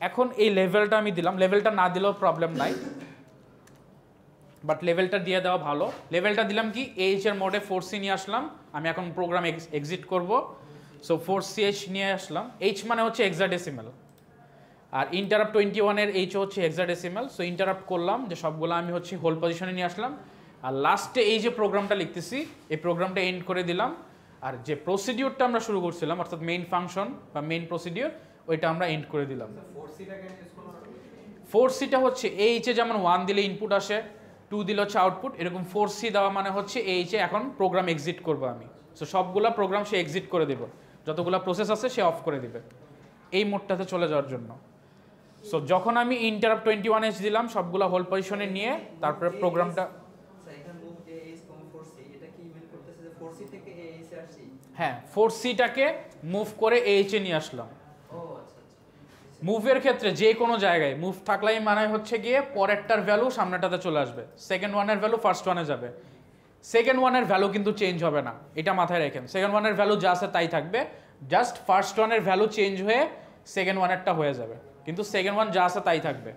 এখন এই লেভেলটা আমি দিলাম, লেভেলটা না দিলেও প্রবলেম নাই, বাট লেভেলটা দিয়ে দেওয়া ভালো। লেভেলটা দিলাম কি, এইচ এর মোডে 4C নিয়ে আসলাম। আমি এখন প্রোগ্রাম এক্সিট করব। সো 4CH নিয়ে আসলাম। এইচ মানে হচ্ছে হেক্সাডেসিমাল, আর ইন্টারাপ্ট 21 এর এইচ হচ্ছে হেক্সাডেসিমাল। সো ইন্টারাপ্ট করলাম যে সবগুলো আমি হচ্ছে হোল পজিশনে নিয়ে আসলাম। আর লাস্টে এই যে প্রোগ্রামটা লিখতেছি এই প্রোগ্রামটা এন্ড করে দিলাম। আর যে প্রসিডিউরটা আমরা শুরু করছিলাম অর্থাৎ মেইন ফাংশন বা মেইন প্রসিডিউর, ওইটা আমরা এন্ড করে দিলাম। 4Cটা হচ্ছে এইচে যেমন 1 দিলে ইনপুট আসে, 2 দিলে হচ্ছে আউটপুট, এরকম 4C দেওয়া মানে হচ্ছে এইচে এখন প্রোগ্রাম এক্সিট করবো আমি। সো সবগুলা প্রোগ্রাম সে এক্সিট করে দেব, যতগুলো প্রসেস আছে সে অফ করে দিবে এই মোডটাতে চলে যাওয়ার জন্য। সো যখন আমি ইন্টারাপ্ট 21H দিলাম সবগুলা হোল পজিশনে নিয়ে, তারপরে প্রোগ্রামটা হ্যাঁ 4Cটাকে মুভ করে এইচে নিয়ে আসলাম। মুভের ক্ষেত্রে যে কোনো জায়গায় মুভ থাকলেই মানে হচ্ছে গিয়ে পরেরটার ভ্যালু সামনেটাতে চলে আসবে, সেকেন্ড ওয়ানের ভ্যালু ফার্স্ট ওয়ানে যাবে। সেকেন্ড ওয়ানের ভ্যালু কিন্তু চেঞ্জ হবে না, এটা মাথায় রাখেন। সেকেন্ড ওয়ানের ভ্যালু যা আছে তাই থাকবে, জাস্ট ফার্স্ট ওয়ানের ভ্যালু চেঞ্জ হয়ে সেকেন্ড ওয়ানেরটা হয়ে যাবে, কিন্তু সেকেন্ড ওয়ান যা আছে তাই থাকবে।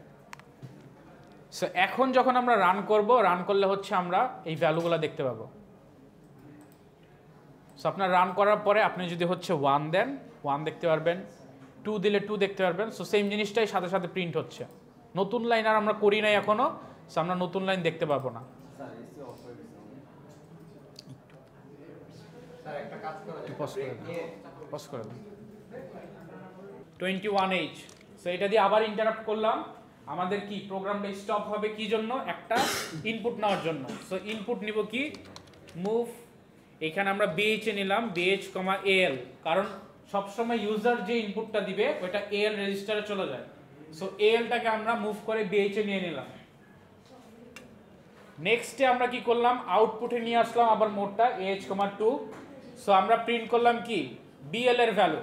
সো এখন যখন আমরা রান করব, রান করলে হচ্ছে আমরা এই ভ্যালুগুলো দেখতে পাবো। সো আপনার রান করার পরে আপনি যদি হচ্ছে 1 দেন 1 দেখতে পারবেন, 2 দিলে 2 দেখতে পারবেন। সো সেম জিনিসটাই সাথে সাথে প্রিন্ট হচ্ছে। নতুন লাইন আর আমরা করি নাই এখনো, সো আমরা নতুন লাইন দেখতে পাবো না। পজ করে দেন 21H। সো এটা দিয়ে আবার ইন্টারাপ্ট করলাম। আমাদের কি প্রোগ্রামটা স্টপ হবে কি জন্য, একটা ইনপুট নেওয়ার জন্য। সো ইনপুট নিব কি, মুভ, এখানে আমরা BH এ নিলাম, BH, AL, কারণ সবসময় ইউজার যে ইনপুটটা দিবে ওইটা AL রেজিস্টারে চলে যায়। সো ALটাকে আমরা মুভ করে BH এ নিয়ে নিলাম। নেক্সটে আমরা কি করলাম, আউটপুটে নিয়ে আসলাম আবার মোডটা AH, 2। সো আমরা প্রিন্ট করলাম কি, BL এর ভ্যালু।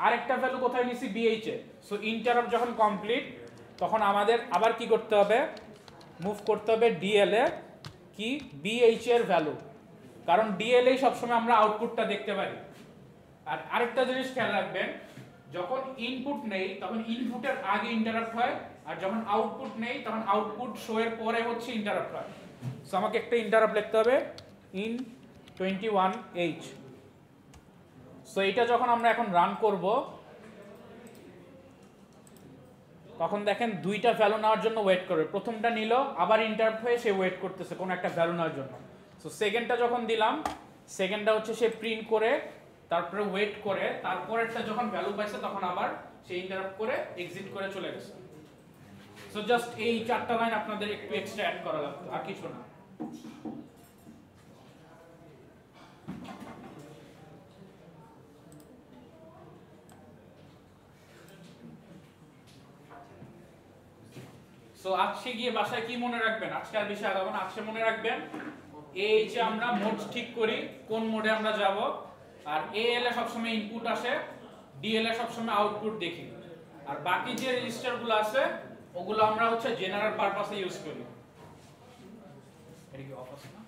আরেকটা ভ্যালু কোথায় নিছি, BH এ। সো ইন্টারাপ্ট যখন কমপ্লিট তখন আমাদের আবার কি করতে হবে, মুভ করতে হবে DL এ কি, BH এর ভ্যালু, কারণ DL এই সবসময় আমরা আউটপুটটা দেখতে পারি। আর আরেকটা জিনিস খেয়াল রাখবেন, যখন ইনপুট নেই তখন ইনপুটের আগে ইন্টারাপ্ট হয়, আর যখন আউটপুট নেই তখন আউটপুট শো এর পরে হচ্ছে ইন্টারাপ্ট হয়। সো আমাকে একটা ইন্টারাপ্ট লিখতে হবে, ইন 21H। সো এটা যখন আমরা এখন রান করব তখন দেখেন দুইটা ভ্যালু নেওয়ার জন্য ওয়েট করবে। প্রথমটা নিল, আবার ইন্টারাপ্ট হয়ে সে ওয়েট করতেছে কোনো একটা ভ্যালু নেওয়ার জন্য। সো সেকেন্ডটা যখন দিলাম, সেকেন্ডটা হচ্ছে সে প্রিন্ট করে তারপরে ওয়েট করে, তারপরেরটা যখন ভ্যালু পাইছে তখন আবার সে ইন্টারাপ্ট করে এক্সিট করে চলে গেছে। সো জাস্ট এই 4টা লাইন আপনাদের একটু এক্সট্রা অ্যাড করা লাগতো, আর কিছু না। সো আজকে গিয়ে বাসায় কি মনে রাখবেন, আজকে আর বেশি আগাবো না, আজকে মনে রাখবেন এই যে আমরা মোড ঠিক করি কোন মোডে আমরা যাব, আর এএল এ সবসময় ইনপুট আসে, ডিএল এ সবসময় আউটপুট দেখি, আর বাকি যে রেজিস্টারগুলো আছে ওগুলো আমরা হচ্ছে জেনারেল পারপাসে ইউজ করি। এটা কি অফ আছে না?